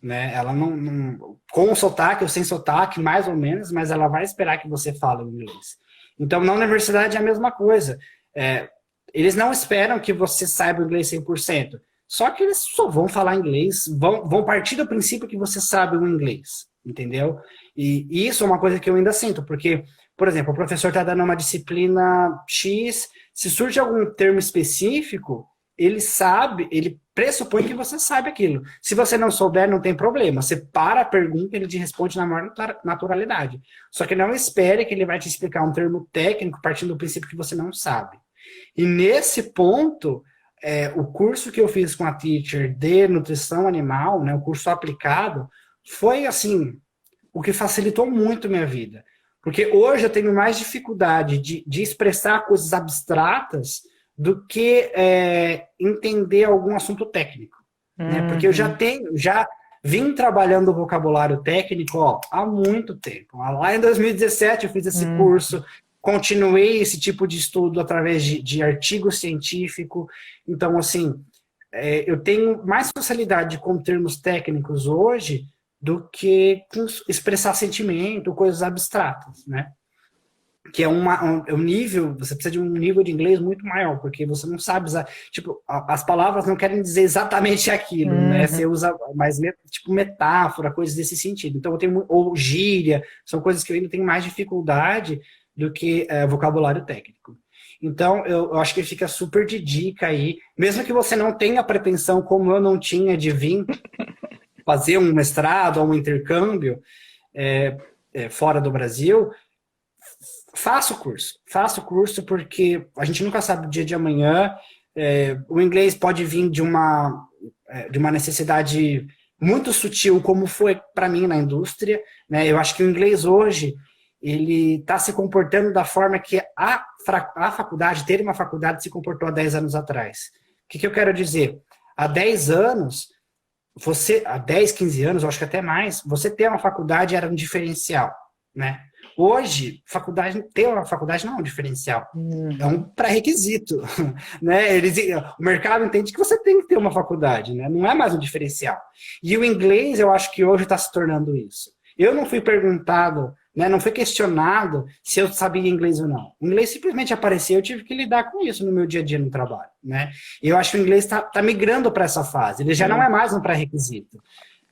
Né? Ela não com sotaque ou sem sotaque, mais ou menos, mas ela vai esperar que você fale inglês. Então, na universidade é a mesma coisa. Eles não esperam que você saiba o inglês 100%. Só que eles só vão falar inglês, vão partir do princípio que você sabe o inglês, entendeu? E isso é uma coisa que eu ainda sinto, porque, por exemplo, o professor está dando uma disciplina X, se surge algum termo específico, ele pressupõe que você sabe aquilo. Se você não souber, não tem problema. Você para a pergunta, ele te responde na maior naturalidade. Só que não espere que ele vai te explicar um termo técnico partindo do princípio que você não sabe. E nesse ponto, o curso que eu fiz com a teacher de nutrição animal, né, o curso aplicado, foi assim, o que facilitou muito minha vida. Porque hoje eu tenho mais dificuldade de expressar coisas abstratas do que entender algum assunto técnico. Né? Porque eu já vim trabalhando o vocabulário técnico há muito tempo. Lá em 2017 eu fiz esse curso, continuei esse tipo de estudo através de artigo científico. Então, assim, eu tenho mais facilidade com termos técnicos hoje do que com expressar sentimento, coisas abstratas, né? Que é um nível, você precisa de um nível de inglês muito maior, porque você não sabe usar, tipo, as palavras não querem dizer exatamente aquilo, né? Você usa mais, tipo, metáfora, coisas desse sentido. Então, ou gíria, são coisas que eu ainda tenho mais dificuldade do que vocabulário técnico. Então, eu acho que fica super de dica aí, mesmo que você não tenha pretensão, como eu não tinha, de vir fazer um mestrado ou um intercâmbio fora do Brasil, faça o curso, porque a gente nunca sabe o dia de amanhã. O inglês pode vir de uma necessidade muito sutil, como foi para mim na indústria, né? Eu acho que o inglês hoje ele está se comportando da forma que a faculdade, ter uma faculdade, se comportou há 10 anos atrás. O que eu quero dizer? Há 10 anos, você, há 10, 15 anos, eu acho que até mais, você ter uma faculdade era um diferencial, né? Hoje, ter uma faculdade não é um diferencial, é um pré-requisito, né? O mercado entende que você tem que ter uma faculdade, né? Não é mais um diferencial. E o inglês, eu acho que hoje está se tornando isso. Eu não fui perguntado, né? Não fui questionado se eu sabia inglês ou não. O inglês simplesmente apareceu, eu tive que lidar com isso no meu dia a dia no trabalho, né? E eu acho que o inglês está migrando para essa fase. Ele já não é mais um pré-requisito.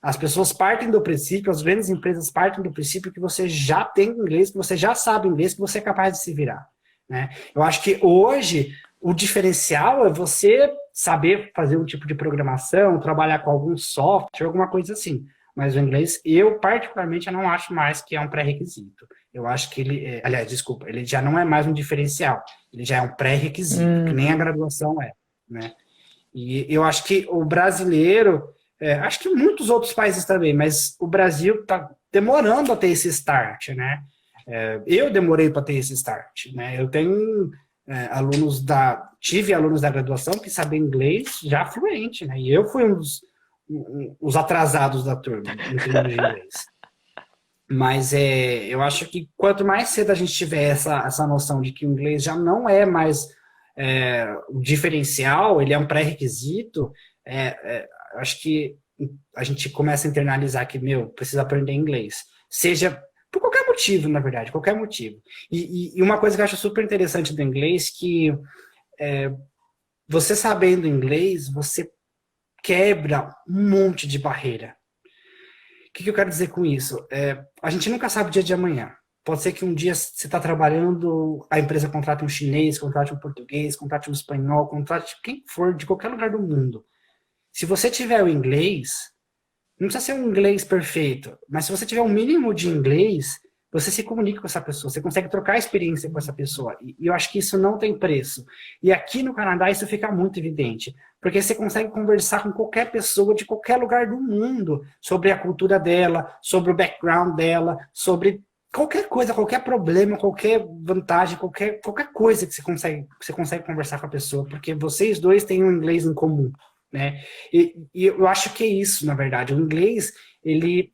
As pessoas partem do princípio, as grandes empresas partem do princípio que você já tem inglês, que você já sabe inglês, que você é capaz de se virar, né? Eu acho que hoje o diferencial é você saber fazer um tipo de programação, trabalhar com algum software, alguma coisa assim. Mas o inglês, eu particularmente, eu não acho mais que é um pré-requisito. Eu acho que ele, aliás, desculpa, ele já não é mais um diferencial. Ele já é um pré-requisito, que nem a graduação é, né? E eu acho que o brasileiro, acho que muitos outros países também, mas o Brasil está demorando a ter esse start, né? Eu demorei para ter esse start, né? Eu tenho tive alunos da graduação que sabiam inglês já fluente, né? E eu fui os atrasados da turma, em termos de inglês. Mas eu acho que quanto mais cedo a gente tiver essa noção de que o inglês já não é mais o diferencial, ele é um pré-requisito, acho que a gente começa a internalizar que, precisa aprender inglês. Seja por qualquer motivo, na verdade, qualquer motivo. E uma coisa que eu acho super interessante do inglês, que você sabendo inglês, você quebra um monte de barreira. O que eu quero dizer com isso? A gente nunca sabe o dia de amanhã. Pode ser que um dia você está trabalhando, a empresa contrate um chinês, contrate um português, contrate um espanhol, contrate quem for, de qualquer lugar do mundo. Se você tiver o inglês, não precisa ser um inglês perfeito, mas se você tiver um mínimo de inglês, você se comunica com essa pessoa, você consegue trocar experiência com essa pessoa. E eu acho que isso não tem preço. E aqui no Canadá isso fica muito evidente, porque você consegue conversar com qualquer pessoa de qualquer lugar do mundo sobre a cultura dela, sobre o background dela, sobre qualquer coisa, qualquer problema, qualquer vantagem, qualquer coisa que você consegue conversar com a pessoa, porque vocês dois têm um inglês em comum, né? E eu acho que é isso, na verdade. O inglês, ele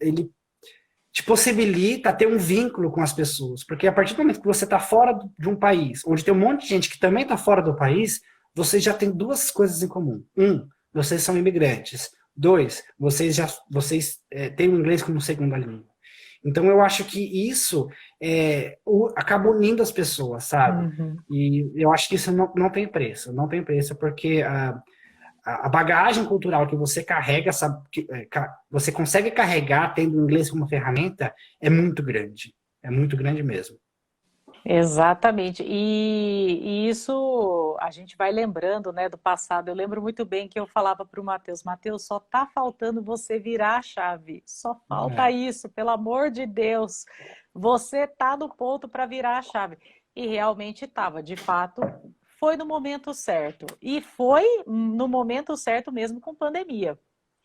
te possibilita ter um vínculo com as pessoas, porque a partir do momento que você está fora de um país, onde tem um monte de gente que também está fora do país, vocês já têm duas coisas em comum. Vocês são imigrantes. 2, vocês têm o inglês como segunda língua. Então, eu acho que isso acaba unindo as pessoas, sabe? E eu acho que isso não tem preço. Não tem preço, porque a bagagem cultural que você carrega, você consegue carregar tendo o inglês como ferramenta, é muito grande. É muito grande mesmo. Exatamente. E isso a gente vai lembrando, né, do passado. Eu lembro muito bem que eu falava para o Matheus, só tá faltando você virar a chave. Só falta isso, pelo amor de Deus. Você tá no ponto para virar a chave. E realmente estava, de fato, foi no momento certo. E foi no momento certo mesmo com pandemia,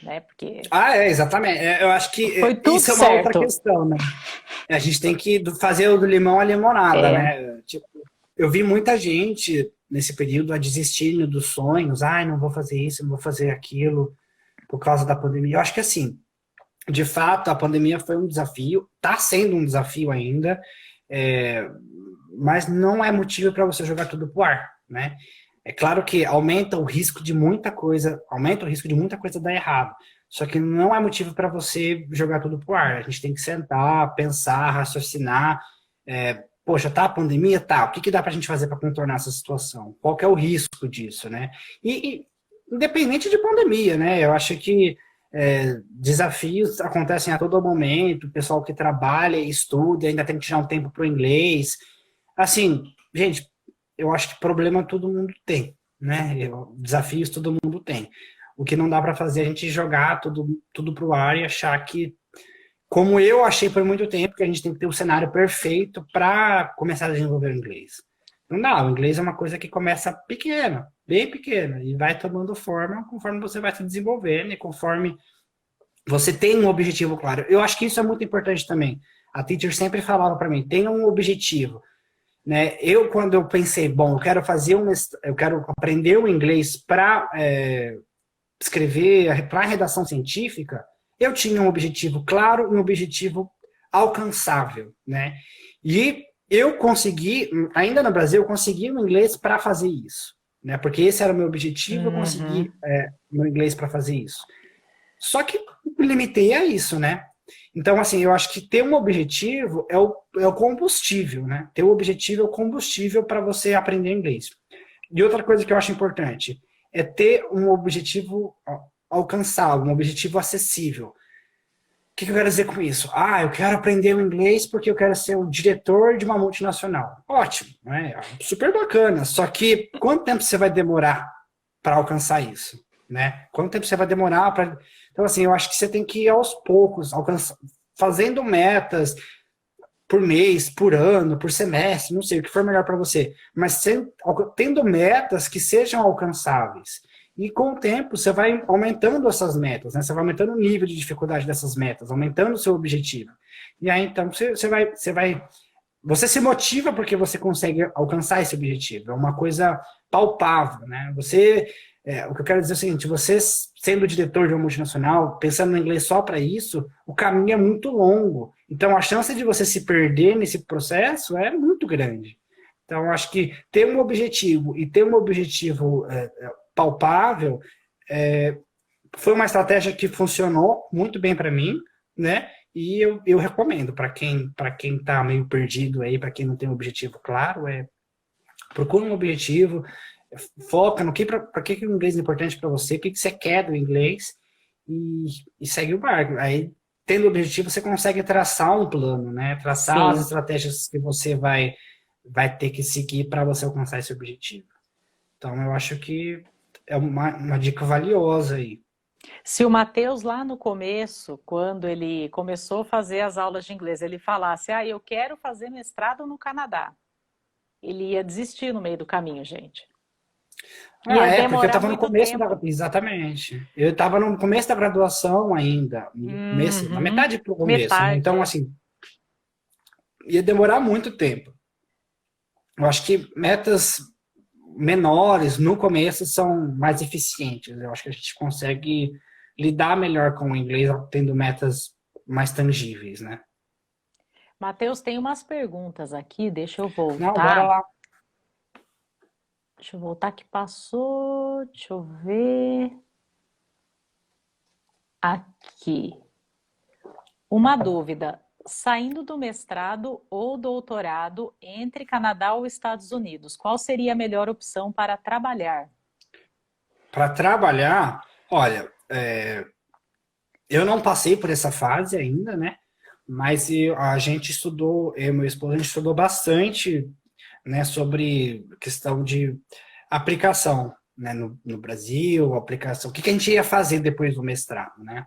né? Porque exatamente. Eu acho que foi tudo isso é uma certo. outra questão, né? A gente tem que fazer o do limão a limonada, né? Tipo, eu vi muita gente nesse período a desistir dos sonhos. Não vou fazer isso, não vou fazer aquilo por causa da pandemia. Eu acho que assim, de fato, a pandemia foi um desafio, está sendo um desafio ainda, mas não é motivo para você jogar tudo pro ar, né? É claro que aumenta o risco de muita coisa dar errado. Só que não é motivo para você jogar tudo pro ar. A gente tem que sentar, pensar, raciocinar. Poxa, tá a pandemia? Tá. O que dá pra gente fazer para contornar essa situação? Qual que é o risco disso, né? E independente de pandemia, né? Eu acho que desafios acontecem a todo momento. O pessoal que trabalha e estuda ainda tem que tirar um tempo pro inglês. Assim, gente, eu acho que problema todo mundo tem, né? Desafios todo mundo tem. O que não dá para fazer é a gente jogar tudo pro ar e achar que, como eu achei por muito tempo, que a gente tem que ter o cenário perfeito para começar a desenvolver o inglês. Não dá, o inglês é uma coisa que começa pequena, bem pequena, e vai tomando forma conforme você vai se desenvolvendo e conforme você tem um objetivo claro. Eu acho que isso é muito importante também. A teacher sempre falava para mim, tenha um objetivo. Né? Quando eu pensei, eu quero aprender o inglês para escrever, para a redação científica, eu tinha um objetivo claro e um objetivo alcançável, né? E eu consegui, ainda no Brasil, eu consegui o inglês para fazer isso, né? Porque esse era o meu objetivo, eu consegui meu inglês para fazer isso. Só que me limitei a isso, né? Então, assim, eu acho que ter um objetivo é o combustível, né? Ter um objetivo é o combustível para você aprender inglês. E outra coisa que eu acho importante é ter um objetivo alcançável, um objetivo acessível. O que eu quero dizer com isso? Eu quero aprender o inglês porque eu quero ser o diretor de uma multinacional. Ótimo, né? Super bacana. Só que quanto tempo você vai demorar para alcançar isso, né? Quanto tempo você vai demorar para... Então, assim, eu acho que você tem que ir aos poucos, fazendo metas por mês, por ano, por semestre, não sei, o que for melhor para você. Mas tendo metas que sejam alcançáveis. E com o tempo, você vai aumentando essas metas, né? Você vai aumentando o nível de dificuldade dessas metas, aumentando o seu objetivo. E aí, então, você se motiva porque você consegue alcançar esse objetivo. É uma coisa palpável, né? O que eu quero dizer é o seguinte, você sendo diretor de uma multinacional, pensando no inglês só para isso, o caminho é muito longo. Então, a chance de você se perder nesse processo é muito grande. Então, eu acho que ter um objetivo e ter um objetivo palpável foi uma estratégia que funcionou muito bem para mim, né? E eu recomendo para quem está meio perdido aí, para quem não tem um objetivo claro, procura um objetivo, foca no para que o inglês é importante para você, o que você quer do inglês e segue o barco. Aí, tendo objetivo, você consegue traçar um plano, né? Traçar Sim. as estratégias que você vai ter que seguir para você alcançar esse objetivo. Então, eu acho que é uma dica valiosa aí. Se o Matheus, lá no começo, quando ele começou a fazer as aulas de inglês, ele falasse, eu quero fazer mestrado no Canadá, ele ia desistir no meio do caminho, gente. Porque eu estava no começo exatamente. Eu estava no começo da graduação ainda, na metade pro começo, né? Então, assim, ia demorar muito tempo. Eu acho que metas menores no começo são mais eficientes. Eu acho que a gente consegue lidar melhor com o inglês tendo metas mais tangíveis, né? Matheus, tem umas perguntas aqui, deixa eu voltar. Não, bora lá. Deixa eu voltar que passou, deixa eu ver. Aqui. Uma dúvida. Saindo do mestrado ou doutorado entre Canadá ou Estados Unidos, qual seria a melhor opção para trabalhar? Para trabalhar, olha, eu não passei por essa fase ainda, né? Mas a gente estudou, eu e meu esposo, a gente estudou bastante, né, sobre questão de aplicação, né, no Brasil, aplicação. O que a gente ia fazer depois do mestrado, né?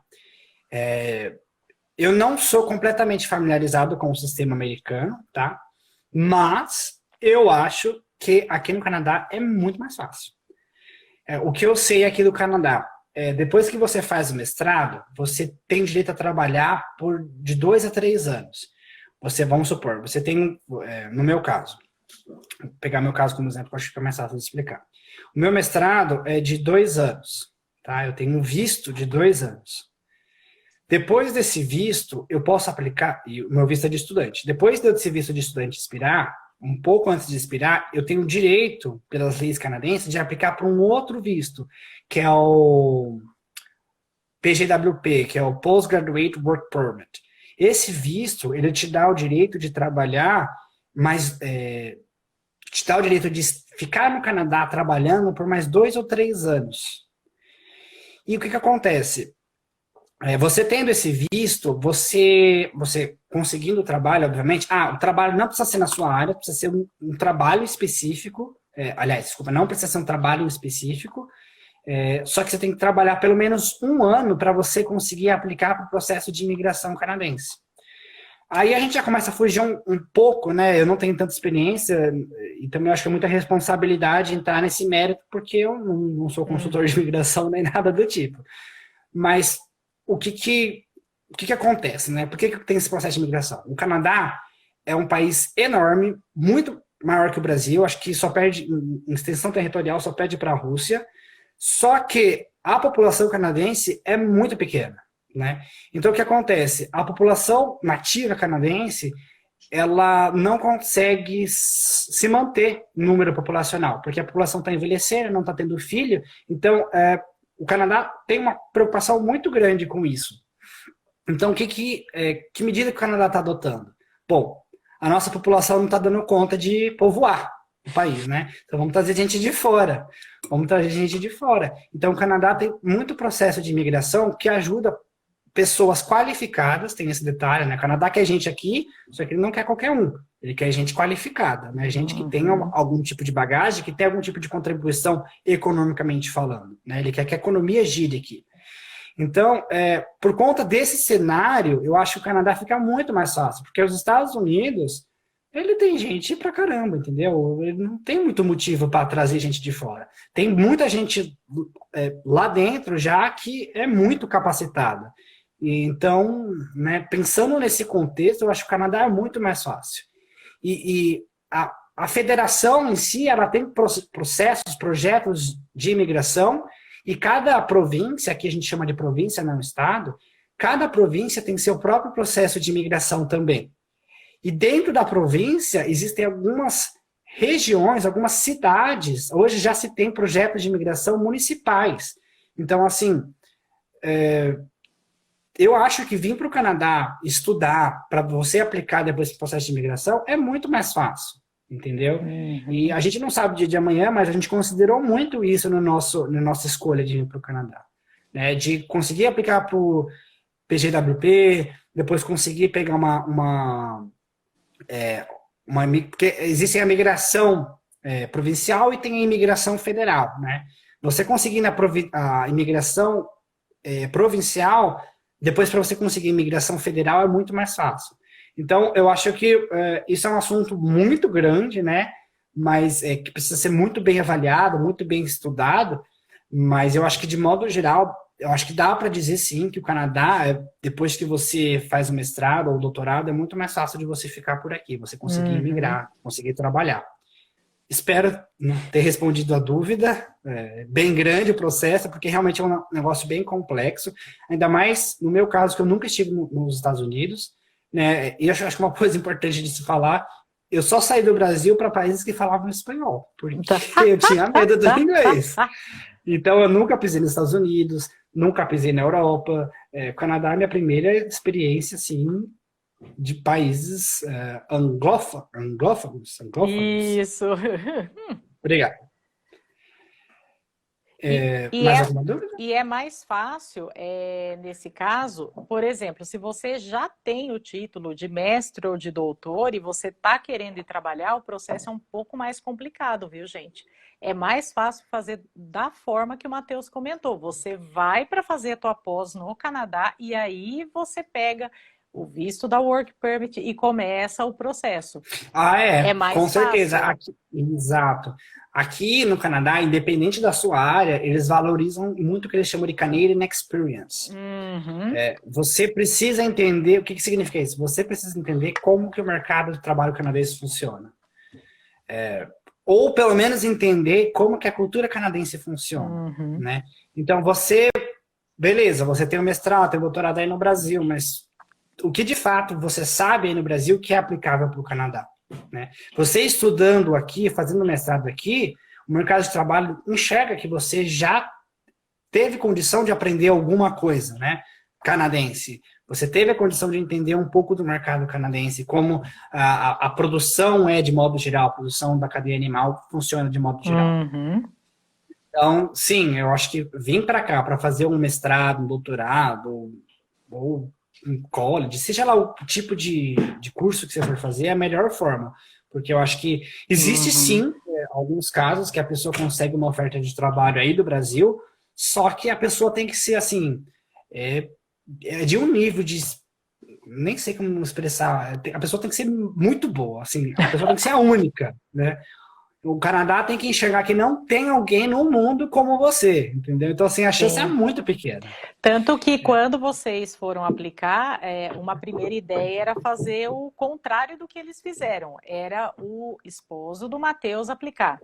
Eu não sou completamente familiarizado com o sistema americano, tá? Mas eu acho que aqui no Canadá é muito mais fácil. O que eu sei aqui do Canadá, depois que você faz o mestrado, você tem direito a trabalhar de 2 a 3 anos. Vamos supor, você tem, no meu caso, vou pegar meu caso como exemplo, que eu acho que é mais fácil de explicar. O meu mestrado é de 2 anos, tá? Eu tenho um visto de 2 anos. Depois desse visto, eu posso aplicar, e o meu visto é de estudante. Depois desse visto de estudante expirar, um pouco antes de expirar, eu tenho direito, pelas leis canadenses, de aplicar para um outro visto, que é o PGWP, que é o Postgraduate Work Permit. Esse visto, ele te dá o direito de trabalhar, mas te dá o direito de ficar no Canadá trabalhando por mais 2 ou 3 anos. E o que acontece? Você tendo esse visto, você conseguindo o trabalho, obviamente, o trabalho não precisa ser na sua área, precisa ser um trabalho específico, não precisa ser um trabalho específico, só que você tem que trabalhar pelo menos 1 ano para você conseguir aplicar para o processo de imigração canadense. Aí a gente já começa a fugir um pouco, né? Eu não tenho tanta experiência e também acho que é muita responsabilidade entrar nesse mérito, porque eu não sou consultor de imigração nem nada do tipo. Mas o que acontece, né? Por que tem esse processo de imigração? O Canadá é um país enorme, muito maior que o Brasil, acho que só perde, em extensão territorial, só perde para a Rússia, só que a população canadense é muito pequena, né? Então, o que acontece? A população nativa canadense, ela não consegue se manter no número populacional, porque a população está envelhecendo, não está tendo filho, então o Canadá tem uma preocupação muito grande com isso. Então, que medida que o Canadá está adotando? Bom, a nossa população não está dando conta de povoar o país, né? Então, vamos trazer gente de fora. Então, o Canadá tem muito processo de imigração que ajuda pessoas qualificadas, tem esse detalhe, né? O Canadá quer gente aqui, só que ele não quer qualquer um. Ele quer gente qualificada, né? Gente que tenha algum tipo de bagagem, que tenha algum tipo de contribuição economicamente falando, né? Ele quer que a economia gire aqui. Então, por conta desse cenário, eu acho que o Canadá fica muito mais fácil, porque os Estados Unidos, ele tem gente pra caramba, entendeu? Ele não tem muito motivo para trazer gente de fora. Tem muita gente lá dentro já que é muito capacitada. Então, né, pensando nesse contexto, eu acho que o Canadá é muito mais fácil. E a federação em si, ela tem processos, projetos de imigração, e cada província, aqui a gente chama de província, não estado, cada província tem seu próprio processo de imigração também. E dentro da província, existem algumas regiões, algumas cidades, hoje já se tem projetos de imigração municipais. Então, assim, eu acho que vir para o Canadá estudar, para você aplicar depois esse processo de imigração, é muito mais fácil, entendeu? E a gente não sabe o dia de amanhã, mas a gente considerou muito isso na nossa escolha de vir para o Canadá. Né? De conseguir aplicar para o PGWP, depois conseguir pegar porque existe a imigração provincial e tem a imigração federal, né? Você conseguir a imigração provincial, depois para você conseguir a imigração federal é muito mais fácil. Então, eu acho que isso é um assunto muito grande, né? Mas que precisa ser muito bem avaliado, muito bem estudado, mas eu acho que, de modo geral, eu acho que dá para dizer, sim, que o Canadá, depois que você faz o mestrado ou o doutorado, é muito mais fácil de você ficar por aqui, você conseguir migrar, conseguir trabalhar. Espero ter respondido a dúvida, bem grande o processo, porque realmente é um negócio bem complexo, ainda mais no meu caso, que eu nunca estive nos Estados Unidos, né? E eu acho que uma coisa importante de se falar, eu só saí do Brasil para países que falavam espanhol, porque eu tinha medo do inglês. Então, eu nunca pisei nos Estados Unidos, nunca pisei na Europa. O Canadá é a minha primeira experiência, assim, de países anglófonos. Isso. Obrigado. Mais alguma dúvida? E é mais fácil, nesse caso, por exemplo, se você já tem o título de mestre ou de doutor e você está querendo ir trabalhar, o processo é um pouco mais complicado, viu, gente? É mais fácil fazer da forma que o Matheus comentou. Você vai para fazer a tua pós no Canadá e aí você pega o visto da Work Permit e começa o processo. É mais com certeza. fácil. Exato. Aqui no Canadá, independente da sua área, eles valorizam muito o que eles chamam de Canadian Experience. Você precisa entender o que significa isso. Você precisa entender como que o mercado de trabalho canadense funciona. Ou pelo menos entender como que a cultura canadense funciona. Né? Então beleza, você tem um mestrado, tem um doutorado aí no Brasil, mas o que de fato você sabe aí no Brasil que é aplicável para o Canadá? Né? Você estudando aqui, fazendo mestrado aqui, o mercado de trabalho enxerga que você já teve condição de aprender alguma coisa, né? Canadense. Você teve a condição de entender um pouco do mercado canadense, como a produção de modo geral, a produção da cadeia animal funciona de modo geral. Então, sim, eu acho que vir para cá para fazer um mestrado, um doutorado, ou um college, seja lá o tipo de curso que você for fazer, é a melhor forma. Porque eu acho que existe sim alguns casos que a pessoa consegue uma oferta de trabalho aí do Brasil, só que a pessoa tem que ser assim, de um nível de, nem sei como expressar, a pessoa tem que ser muito boa, assim, a pessoa tem que ser a única, né? O Canadá tem que enxergar que não tem alguém no mundo como você, entendeu? Então, assim, a chance é muito pequena. Tanto que quando vocês foram aplicar, uma primeira ideia era fazer o contrário do que eles fizeram. Era o esposo do Matheus aplicar.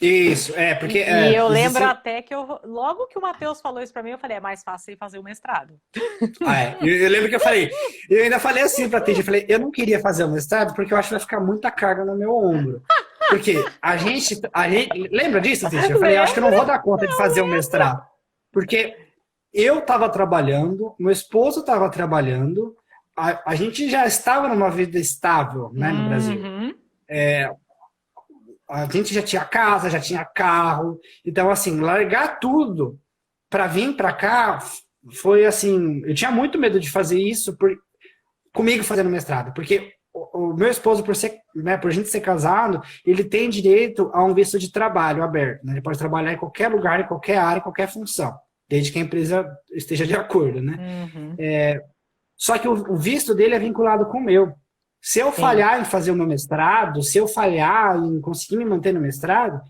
Isso, porque E eu lembro existem. até que logo que o Matheus falou isso para mim, eu falei, é mais fácil fazer o mestrado. Eu lembro que eu ainda falei assim pra Titi, eu falei, eu não queria fazer o mestrado porque eu acho que vai ficar muita carga no meu ombro. Porque a gente lembra disso, Titi? Eu falei, eu acho que eu não Lembra? vou dar conta de fazer o mestrado. Porque eu estava trabalhando, meu esposo estava trabalhando, a gente já estava numa vida estável, né, no Brasil. Uhum. A gente já tinha casa, já tinha carro. Então, assim, largar tudo para vir para cá foi assim. Eu tinha muito medo de fazer isso comigo fazendo mestrado, porque o meu esposo, por ser, né, por a gente ser casado, ele tem direito a um visto de trabalho aberto. Né? Ele pode trabalhar em qualquer lugar, em qualquer área, em qualquer função, desde que a empresa esteja de acordo, né? Uhum. Só que o visto dele é vinculado com o meu. Se eu Sim. falhar em fazer o meu mestrado, se eu falhar em conseguir me manter no mestrado,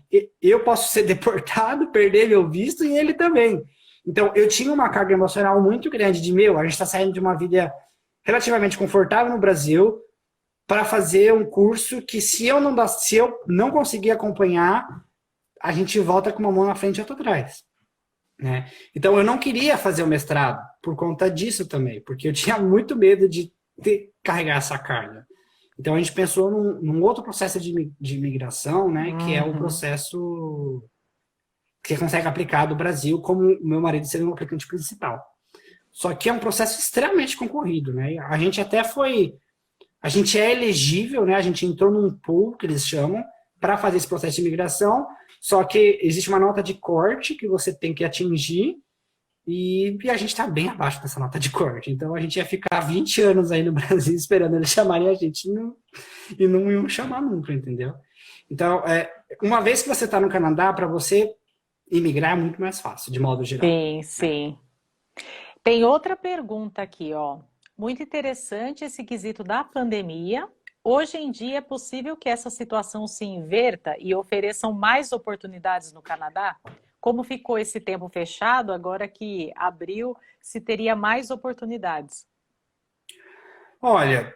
eu posso ser deportado, perder meu visto e ele também. Então, eu tinha uma carga emocional muito grande a gente está saindo de uma vida relativamente confortável no Brasil para fazer um curso que se eu não conseguir acompanhar, a gente volta com uma mão na frente e outra atrás. Né? Então, eu não queria fazer o mestrado por conta disso também, porque eu tinha muito medo de carregar essa carga. Então, a gente pensou num outro processo de migração, né, que é o Uhum. processo que consegue aplicar do Brasil, como o meu marido seria um aplicante principal. Só que é um processo extremamente concorrido. Né? A gente é elegível, né? A gente entrou num pool, que eles chamam, para fazer esse processo de imigração, só que existe uma nota de corte que você tem que atingir e a gente está bem abaixo dessa nota de corte. Então a gente ia ficar 20 anos aí no Brasil esperando eles chamarem a gente e não iam chamar nunca, entendeu? Então, uma vez que você está no Canadá, para você imigrar é muito mais fácil, de modo geral. Sim, sim. Tem outra pergunta aqui, ó. Muito interessante esse quesito da pandemia. Hoje em dia é possível que essa situação se inverta e ofereçam mais oportunidades no Canadá? Como ficou esse tempo fechado, agora que abriu, se teria mais oportunidades? Olha,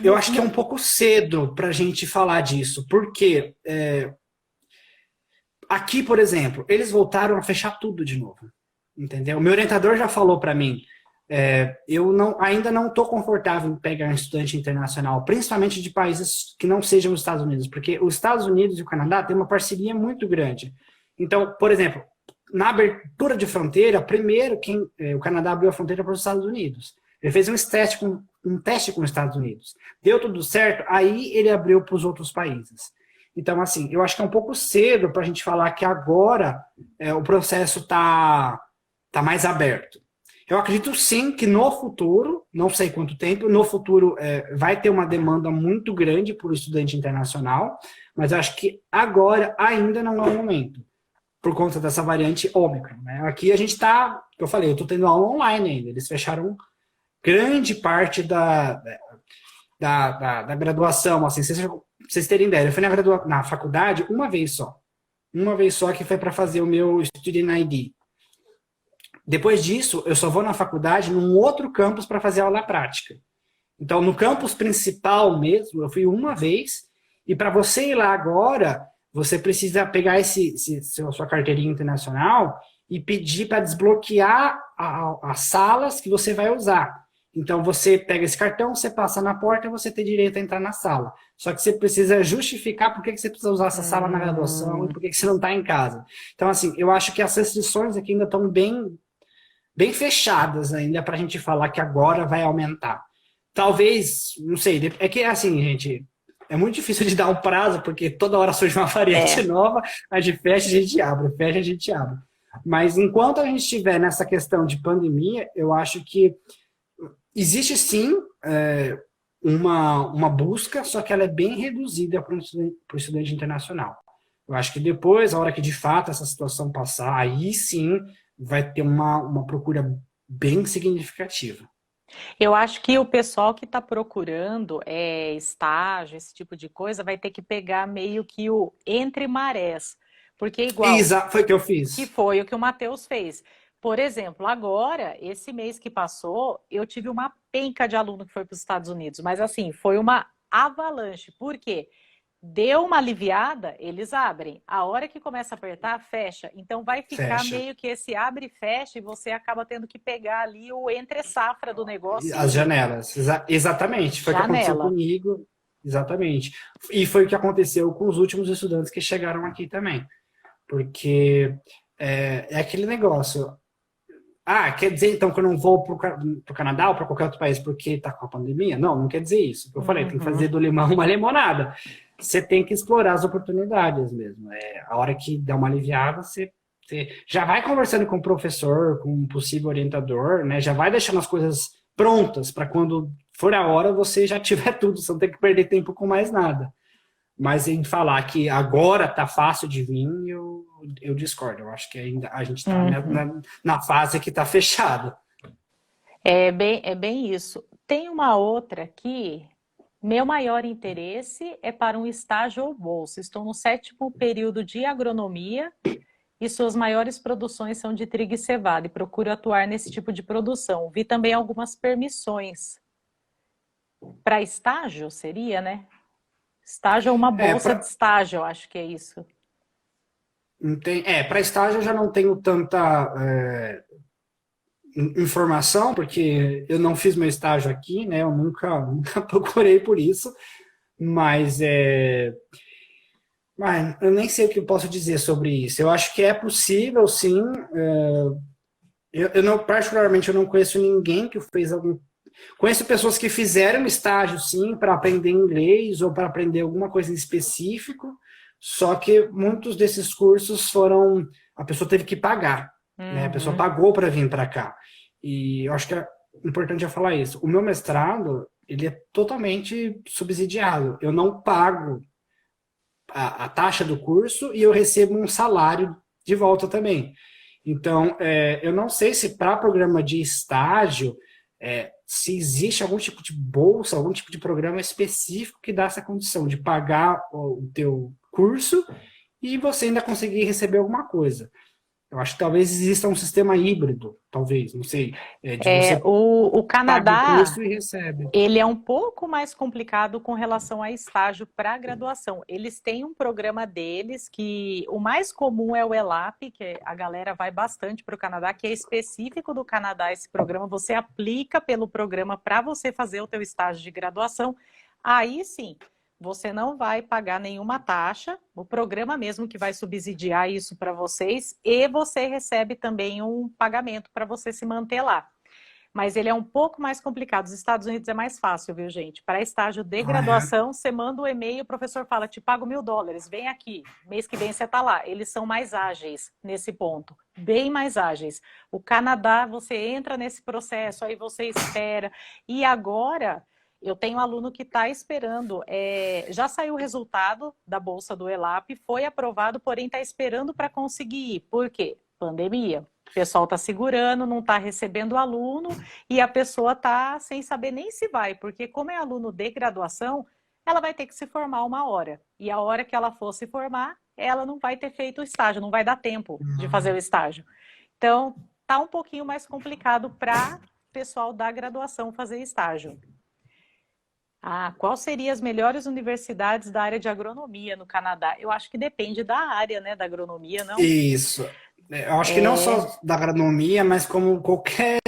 eu acho que é um pouco cedo para a gente falar disso, porque aqui, por exemplo, eles voltaram a fechar tudo de novo, entendeu? O meu orientador já falou para mim, ainda não estou confortável em pegar um estudante internacional, principalmente de países que não sejam os Estados Unidos, porque os Estados Unidos e o Canadá têm uma parceria muito grande. Então, por exemplo, na abertura de fronteira, primeiro o Canadá abriu a fronteira para os Estados Unidos. Ele fez um teste com os Estados Unidos. Deu tudo certo, aí ele abriu para os outros países. Então, assim, eu acho que é um pouco cedo para a gente falar que agora o processo está mais aberto. Eu acredito sim que no futuro, não sei quanto tempo, no futuro vai ter uma demanda muito grande por estudante internacional, mas eu acho que agora ainda não é o momento, por conta dessa variante Ômicron. Né? Aqui a gente está, eu falei, eu estou tendo aula online ainda, eles fecharam grande parte da graduação, assim, vocês terem ideia, eu fui na faculdade uma vez só que foi para fazer o meu Student ID. Depois disso, eu só vou na faculdade num outro campus para fazer aula prática. Então, no campus principal mesmo, eu fui uma vez, e para você ir lá agora, você precisa pegar sua carteirinha internacional e pedir para desbloquear as salas que você vai usar. Então, você pega esse cartão, você passa na porta e você tem direito a entrar na sala. Só que você precisa justificar por que você precisa usar essa sala na graduação e por que você não está em casa. Então, assim, eu acho que as restrições aqui ainda estão bem fechadas ainda para a gente falar que agora vai aumentar. Talvez, não sei, é que assim, gente, é muito difícil de dar um prazo, porque toda hora surge uma variante nova, a gente fecha, a gente abre, fecha, a gente abre. Mas enquanto a gente estiver nessa questão de pandemia, eu acho que existe sim uma busca, só que ela é bem reduzida para o estudante internacional. Eu acho que depois, a hora que de fato essa situação passar, aí sim vai ter uma procura bem significativa. Eu acho que o pessoal que está procurando estágio, esse tipo de coisa, vai ter que pegar meio que o entre marés. Porque igual, Foi o que eu que fiz. foi o que o Matheus fez. Por exemplo, agora, esse mês que passou, eu tive uma penca de aluno que foi para os Estados Unidos, mas assim, foi uma avalanche. Por quê? Deu uma aliviada, eles abrem. A hora que começa a apertar, fecha. Então vai ficar Fecha. meio que esse abre e fecha e você acaba tendo que pegar ali o entre-safra do negócio. As janelas, exatamente. Foi o que aconteceu Janela. comigo, exatamente. E foi o que aconteceu com os últimos estudantes que chegaram aqui também. Porque é aquele negócio. Ah, quer dizer então que eu não vou para o Canadá ou para qualquer outro país porque está com a pandemia? Não, não quer dizer isso. Eu falei, tem que fazer do limão uma limonada. Você tem que explorar as oportunidades mesmo. A hora que dá uma aliviada, você já vai conversando com o professor, com um possível orientador, né? Já vai deixando as coisas prontas para quando for a hora você já tiver tudo, você não tem que perder tempo com mais nada. Mas em falar que agora tá fácil de vir, eu discordo. Eu acho que ainda a gente está na fase que está fechada. É bem isso. Tem uma outra aqui. Meu maior interesse é para um estágio ou bolsa. Estou no 7º período de agronomia e suas maiores produções são de trigo e cevada e procuro atuar nesse tipo de produção. Vi também algumas permissões. Para estágio seria, né? Estágio ou uma bolsa de estágio, eu acho que é isso. Para estágio eu já não tenho tanta informação, porque eu não fiz meu estágio aqui, né? Eu nunca procurei por isso, mas eu nem sei o que eu posso dizer sobre isso. Eu acho que é possível, sim. Eu não, particularmente, eu não conheço ninguém que fez algum. Conheço pessoas que fizeram estágio, sim, para aprender inglês ou para aprender alguma coisa em específico, só que muitos desses cursos foram. A pessoa teve que pagar, né? A pessoa pagou para vir para cá. E eu acho que é importante eu falar isso. O meu mestrado, ele é totalmente subsidiado. Eu não pago a taxa do curso e eu recebo um salário de volta também. Então, eu não sei se para programa de estágio, se existe algum tipo de bolsa, algum tipo de programa específico que dá essa condição de pagar o teu curso e você ainda conseguir receber alguma coisa. Eu acho que talvez exista um sistema híbrido, talvez, não sei. O Canadá, paga o curso e recebe. Ele é um pouco mais complicado com relação a estágio para graduação. Eles têm um programa deles que o mais comum é o ELAP, que a galera vai bastante para o Canadá, que é específico do Canadá esse programa. Você aplica pelo programa para você fazer o teu estágio de graduação. Aí sim, você não vai pagar nenhuma taxa, o programa mesmo que vai subsidiar isso para vocês, e você recebe também um pagamento para você se manter lá. Mas ele é um pouco mais complicado. Os Estados Unidos é mais fácil, viu, gente? Para estágio de graduação, você manda um e-mail, o professor fala, te pago $1.000, vem aqui, mês que vem você está lá. Eles são mais ágeis nesse ponto, bem mais ágeis. O Canadá, você entra nesse processo, aí você espera. E agora... Eu tenho um aluno que está esperando, já saiu o resultado da bolsa do ELAP, foi aprovado, porém está esperando para conseguir ir. Por quê? Pandemia. O pessoal está segurando, não está recebendo o aluno e a pessoa está sem saber nem se vai, porque como é aluno de graduação, ela vai ter que se formar uma hora. E a hora que ela for se formar, ela não vai ter feito o estágio, não vai dar tempo de fazer o estágio. Então, está um pouquinho mais complicado para o pessoal da graduação fazer estágio. Quais seriam as melhores universidades da área de agronomia no Canadá? Eu acho que depende da área, né, da agronomia, não? Isso. Eu acho que não só da agronomia, mas como qualquer...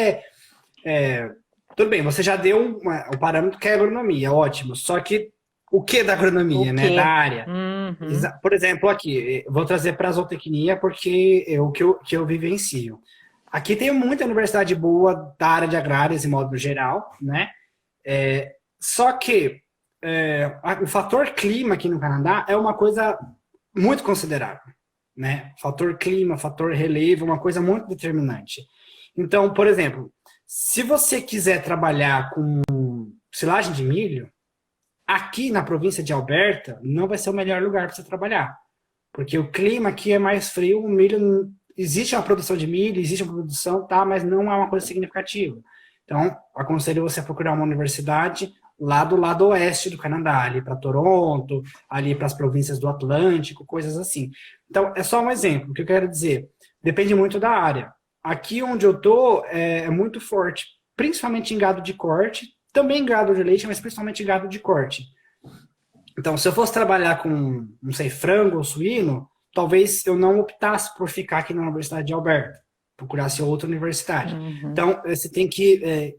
Tudo bem, você já deu o parâmetro que é agronomia, ótimo. Só que o que da agronomia, né, da área? Por exemplo, aqui, vou trazer para a zootecnia porque é o que eu vivencio. Aqui tem muita universidade boa da área de agrárias, em modo geral, né? Só que o fator clima aqui no Canadá é uma coisa muito considerável, né? Fator clima, fator relevo, uma coisa muito determinante. Então, por exemplo, se você quiser trabalhar com silagem de milho, aqui na província de Alberta não vai ser o melhor lugar para você trabalhar, porque o clima aqui é mais frio, o milho, existe uma produção de milho, existe uma produção, tá, mas não é uma coisa significativa. Então, aconselho você a procurar uma universidade lá do lado oeste do Canadá, ali para Toronto, ali para as províncias do Atlântico, coisas assim. Então, é só um exemplo. O que eu quero dizer? Depende muito da área. Aqui onde eu tô é muito forte, principalmente em gado de corte, também em gado de leite, mas principalmente em gado de corte. Então, se eu fosse trabalhar com, não sei, frango ou suíno, talvez eu não optasse por ficar aqui na Universidade de Alberta, procurasse outra universidade. Então, você tem que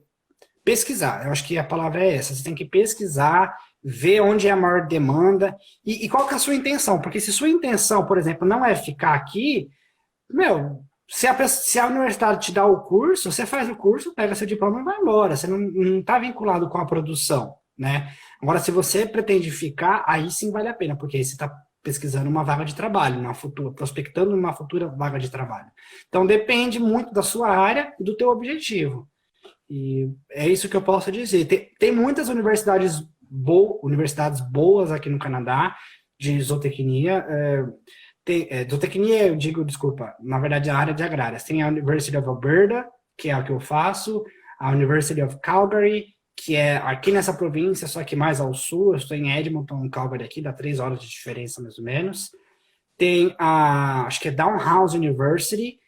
pesquisar. Eu acho que a palavra é essa. Você tem que pesquisar, ver onde é a maior demanda e qual que é a sua intenção. Porque se sua intenção, por exemplo, não é ficar aqui, meu, se a universidade te dá o curso, você faz o curso, pega seu diploma e vai embora. Você não está vinculado com a produção, né? Agora, se você pretende ficar, aí sim vale a pena, porque aí você está pesquisando uma vaga de trabalho, prospectando uma futura vaga de trabalho. Então, depende muito da sua área e do teu objetivo. E é isso que eu posso dizer. Tem muitas universidades boas aqui no Canadá, de zootecnia. Zootecnia, eu digo, desculpa, na verdade, a área de agrárias. Tem a University of Alberta, que é a que eu faço, a University of Calgary, que é aqui nessa província, só que mais ao sul. Eu estou em Edmonton, Calgary aqui, dá 3 horas de diferença, mais ou menos. Tem acho que é Dalhousie University,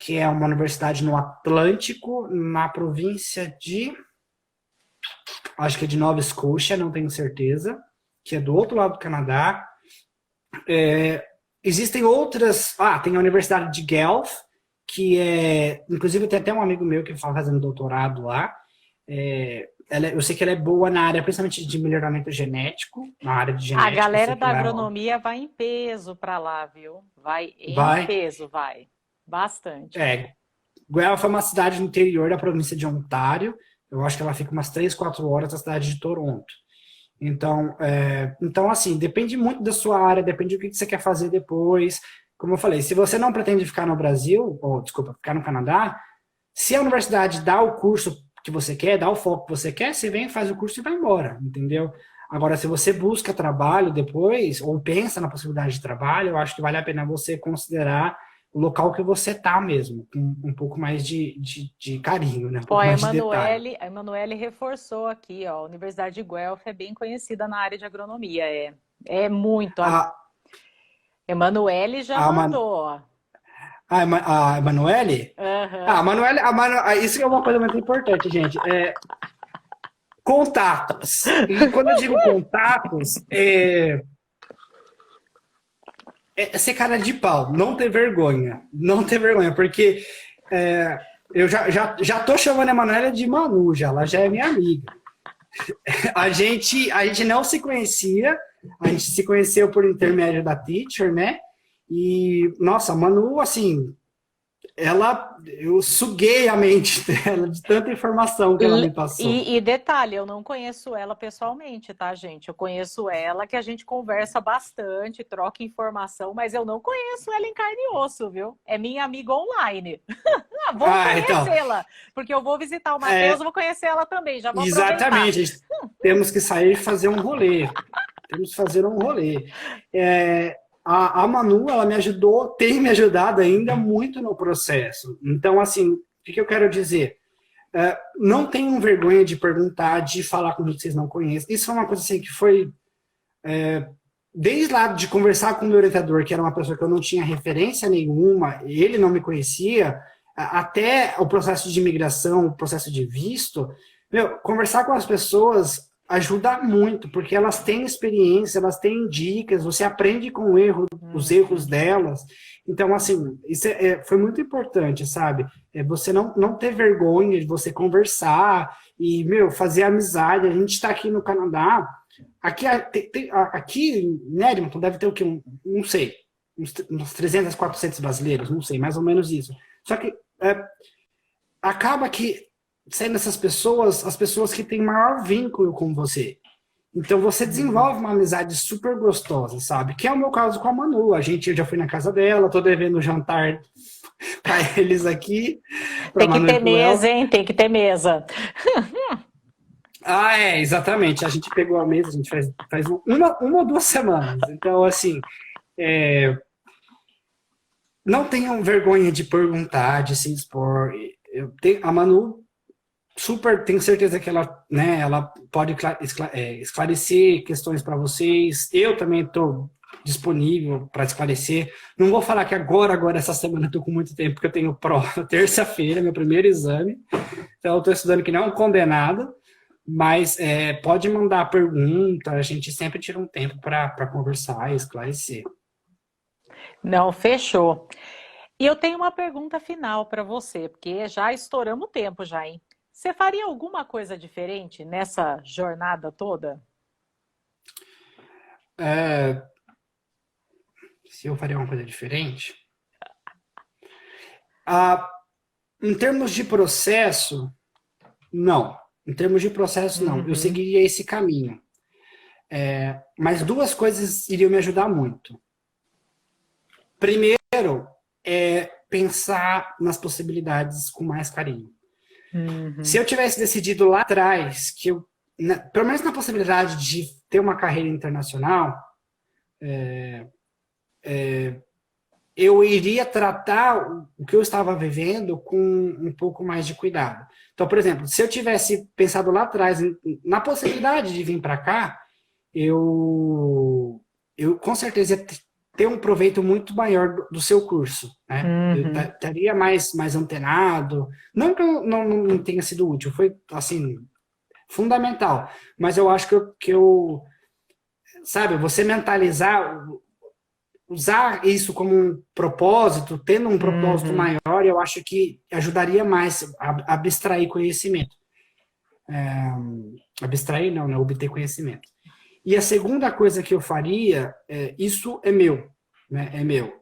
que é uma universidade no Atlântico, na província acho que é de Nova Scotia, não tenho certeza, que é do outro lado do Canadá. Existem outras, tem a Universidade de Guelph, que inclusive tem até um amigo meu que está fazendo doutorado lá. Eu sei que ela é boa na área, principalmente de melhoramento genético, na área de genética. A galera da agronomia vai em peso para lá, viu? Vai em peso, vai. Bastante. Guelph é uma cidade no interior da província de Ontário. Eu acho que ela fica umas 3, 4 horas da cidade de Toronto. Então, assim, depende muito da sua área, depende do que você quer fazer depois. Como eu falei, se você não pretende ficar no Brasil, ficar no Canadá, se a universidade dá o curso que você quer, dá o foco que você quer, você vem, faz o curso e vai embora, entendeu? Agora, se você busca trabalho depois, ou pensa na possibilidade de trabalho, eu acho que vale a pena você considerar o local que você tá mesmo, com um pouco mais de carinho, né? A Emanuele reforçou aqui, ó, a Universidade de Guelph é bem conhecida na área de agronomia, é muito. A Emanuele já mandou, ó. A Emanuele? Uhum. Isso é uma coisa muito importante, gente. Contatos. E quando eu digo contatos, ser cara de pau, não ter vergonha. Não ter vergonha, porque eu já tô chamando a Emanuele de Manu, ela já é minha amiga. A gente não se conhecia, a gente se conheceu por intermédio da Teacher, né? E, nossa, a Manu, assim, eu suguei a mente dela de tanta informação que ela me passou. E detalhe, eu não conheço ela pessoalmente, tá, gente? Eu conheço ela, que a gente conversa bastante, troca informação, mas eu não conheço ela em carne e osso, viu? É minha amiga online. Vou conhecê-la, porque eu vou visitar o Matheus, vou conhecer ela também, já vou exatamente, temos que sair e fazer um rolê. A Manu, ela me ajudou, tem me ajudado ainda muito no processo. Então, assim, o que eu quero dizer? Não tenham vergonha de perguntar, de falar com gente que vocês não conhecem. Isso foi uma coisa assim que foi... desde lá de conversar com o meu orientador, que era uma pessoa que eu não tinha referência nenhuma, ele não me conhecia, até o processo de imigração, o processo de visto, conversar com as pessoas ajuda muito, porque elas têm experiência, elas têm dicas, você aprende com os erros delas. Então, assim, isso foi muito importante, sabe? Você não ter vergonha de você conversar e, fazer amizade. A gente está aqui no Canadá, aqui em Edmonton deve ter o quê? Não sei, uns 300, 400 brasileiros, não sei, mais ou menos isso. Só que acaba que sendo essas pessoas, as pessoas que têm maior vínculo com você. Então você desenvolve uma amizade super gostosa, sabe? Que é o meu caso com a Manu. Eu já fui na casa dela, tô devendo jantar para eles aqui. Tem que ter mesa, hein? Tem que ter mesa. Exatamente. A gente pegou a mesa, a gente faz uma ou 2 semanas. Então, assim, não tenham vergonha de perguntar, de se expor. A Manu tenho certeza que ela pode esclarecer questões para vocês. Eu também estou disponível para esclarecer. Não vou falar que agora essa semana eu estou com muito tempo, porque eu tenho prova terça-feira, meu primeiro exame. Então eu estou estudando que não é um condenado, Mas pode mandar pergunta, a gente sempre tira um tempo para conversar e esclarecer. Não, fechou. E eu tenho uma pergunta final para você, porque já estouramos o tempo já, hein? Você faria alguma coisa diferente nessa jornada toda? Se eu faria uma coisa diferente? Em termos de processo, não. Em termos de processo, não. Eu seguiria esse caminho. Mas duas coisas iriam me ajudar muito. Primeiro, pensar nas possibilidades com mais carinho. Se eu tivesse decidido lá atrás, que eu, pelo menos na possibilidade de ter uma carreira internacional, eu iria tratar o que eu estava vivendo com um pouco mais de cuidado. Então, por exemplo, se eu tivesse pensado lá atrás na possibilidade de vir para cá, eu com certeza ia ter um proveito muito maior do seu curso, né? Eu estaria mais antenado. Não que eu não tenha sido útil, foi, assim, fundamental. Mas eu acho que eu sabe, você mentalizar, usar isso como um propósito, tendo um propósito maior, eu acho que ajudaria mais a abstrair conhecimento. Abstrair não, né? Obter conhecimento. E a segunda coisa que eu faria, isso é meu, né? É meu.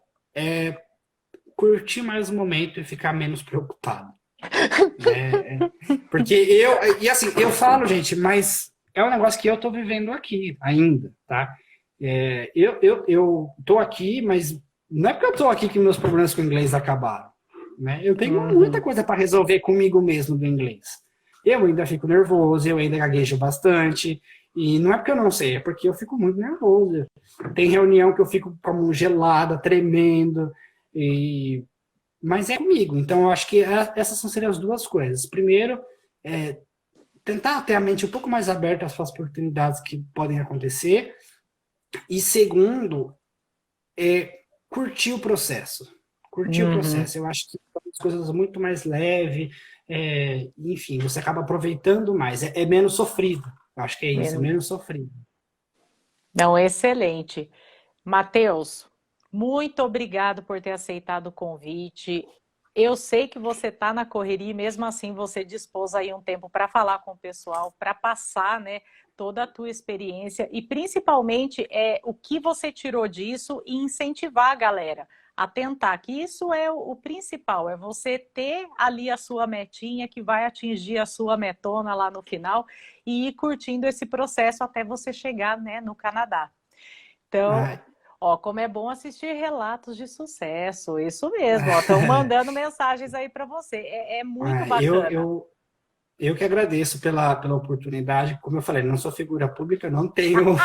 Curtir mais o momento e ficar menos preocupado. Porque eu falo, gente, mas é um negócio que eu tô vivendo aqui ainda, tá? Eu tô aqui, mas não é porque eu tô aqui que meus problemas com o inglês acabaram, né? Eu tenho muita coisa para resolver comigo mesmo do inglês. Eu ainda fico nervoso, eu ainda gaguejo bastante. E não é porque eu não sei, é porque eu fico muito nervoso. Tem reunião que eu fico como gelada, tremendo, mas é comigo. Então, eu acho que essas seriam as duas coisas. Primeiro, tentar ter a mente um pouco mais aberta às oportunidades que podem acontecer. E segundo, curtir o processo. Curtir o processo. Eu acho que as coisas muito mais leves, enfim, você acaba aproveitando mais. É menos sofrido. Eu acho que é isso, menos sofrido. Não, excelente. Matheus, muito obrigado por ter aceitado o convite. Eu sei que você está na correria e mesmo assim você dispôs aí um tempo para falar com o pessoal, para passar, né, toda a tua experiência e principalmente o que você tirou disso e incentivar a galera a tentar, que isso é o principal, é você ter ali a sua metinha que vai atingir a sua metona lá no final e ir curtindo esse processo até você chegar, né, no Canadá. Então, ó, como é bom assistir relatos de sucesso, isso mesmo, ó, estão mandando mensagens aí para você, é muito bacana. Eu que agradeço pela oportunidade, como eu falei, não sou figura pública, não tenho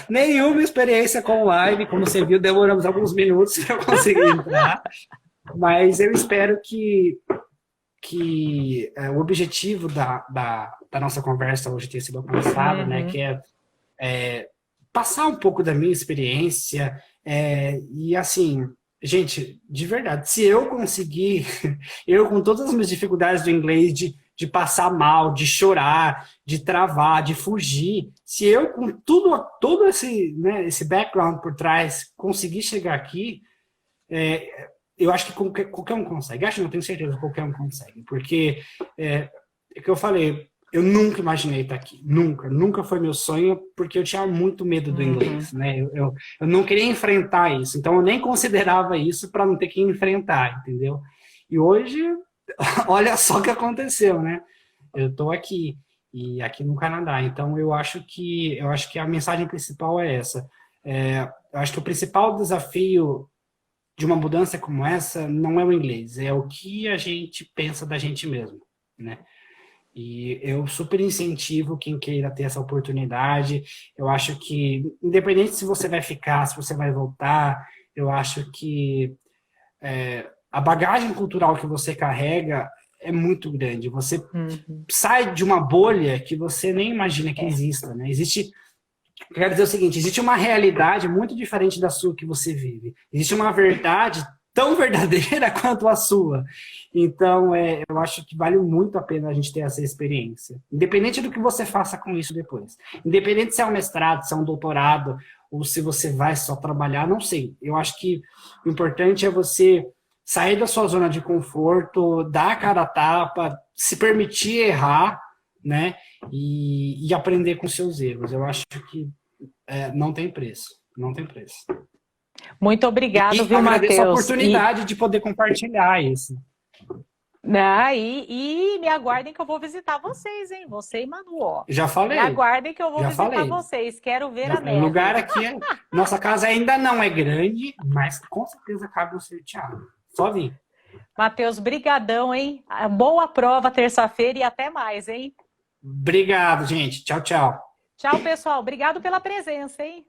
nenhuma experiência com live, como você viu, demoramos alguns minutos para conseguir entrar, mas eu espero que o objetivo da nossa conversa hoje tenha sido alcançado, né, que é passar um pouco da minha experiência, e assim, gente, de verdade, se eu conseguir, eu com todas as minhas dificuldades do inglês, de passar mal, de chorar, de travar, de fugir, se eu com todo esse, né, esse background por trás conseguir chegar aqui, eu acho que qualquer um consegue. Acho, não tenho certeza que qualquer um consegue, porque é que eu falei, eu nunca imaginei estar aqui, nunca foi meu sonho, porque eu tinha muito medo do inglês, né? Eu não queria enfrentar isso, então eu nem considerava isso para não ter que enfrentar, entendeu? E hoje, olha só o que aconteceu, né? Eu estou aqui, e aqui no Canadá, então eu acho que a mensagem principal é essa. Eu acho que o principal desafio de uma mudança como essa não é o inglês, é o que a gente pensa da gente mesmo, né? E eu super incentivo quem queira ter essa oportunidade. Eu acho que, independente se você vai ficar, se você vai voltar, eu acho que a bagagem cultural que você carrega é muito grande. Você sai de uma bolha que você nem imagina que exista, né? Quero dizer o seguinte, existe uma realidade muito diferente da sua que você vive. Existe uma verdade tão verdadeira quanto a sua. Então, eu acho que vale muito a pena a gente ter essa experiência. Independente do que você faça com isso depois. Independente se é um mestrado, se é um doutorado, ou se você vai só trabalhar, não sei. Eu acho que o importante é você sair da sua zona de conforto, dar a cara a tapa, se permitir errar, né? E aprender com seus erros. Eu acho que não tem preço. Não tem preço. Muito obrigado, viu, agradeço a Matheus? oportunidade de poder compartilhar isso. E me aguardem que eu vou visitar vocês, hein? Você e Manu, ó. Já falei. Me aguardem que eu vou Já visitar falei. vocês. Quero ver Já, a neve. o lugar aqui, nossa casa ainda não é grande, mas com certeza cabe um Thiago. Só vir. Matheus, brigadão, hein? Boa prova terça-feira e até mais, hein? Obrigado, gente. Tchau, tchau. Tchau, pessoal. Obrigado pela presença, hein?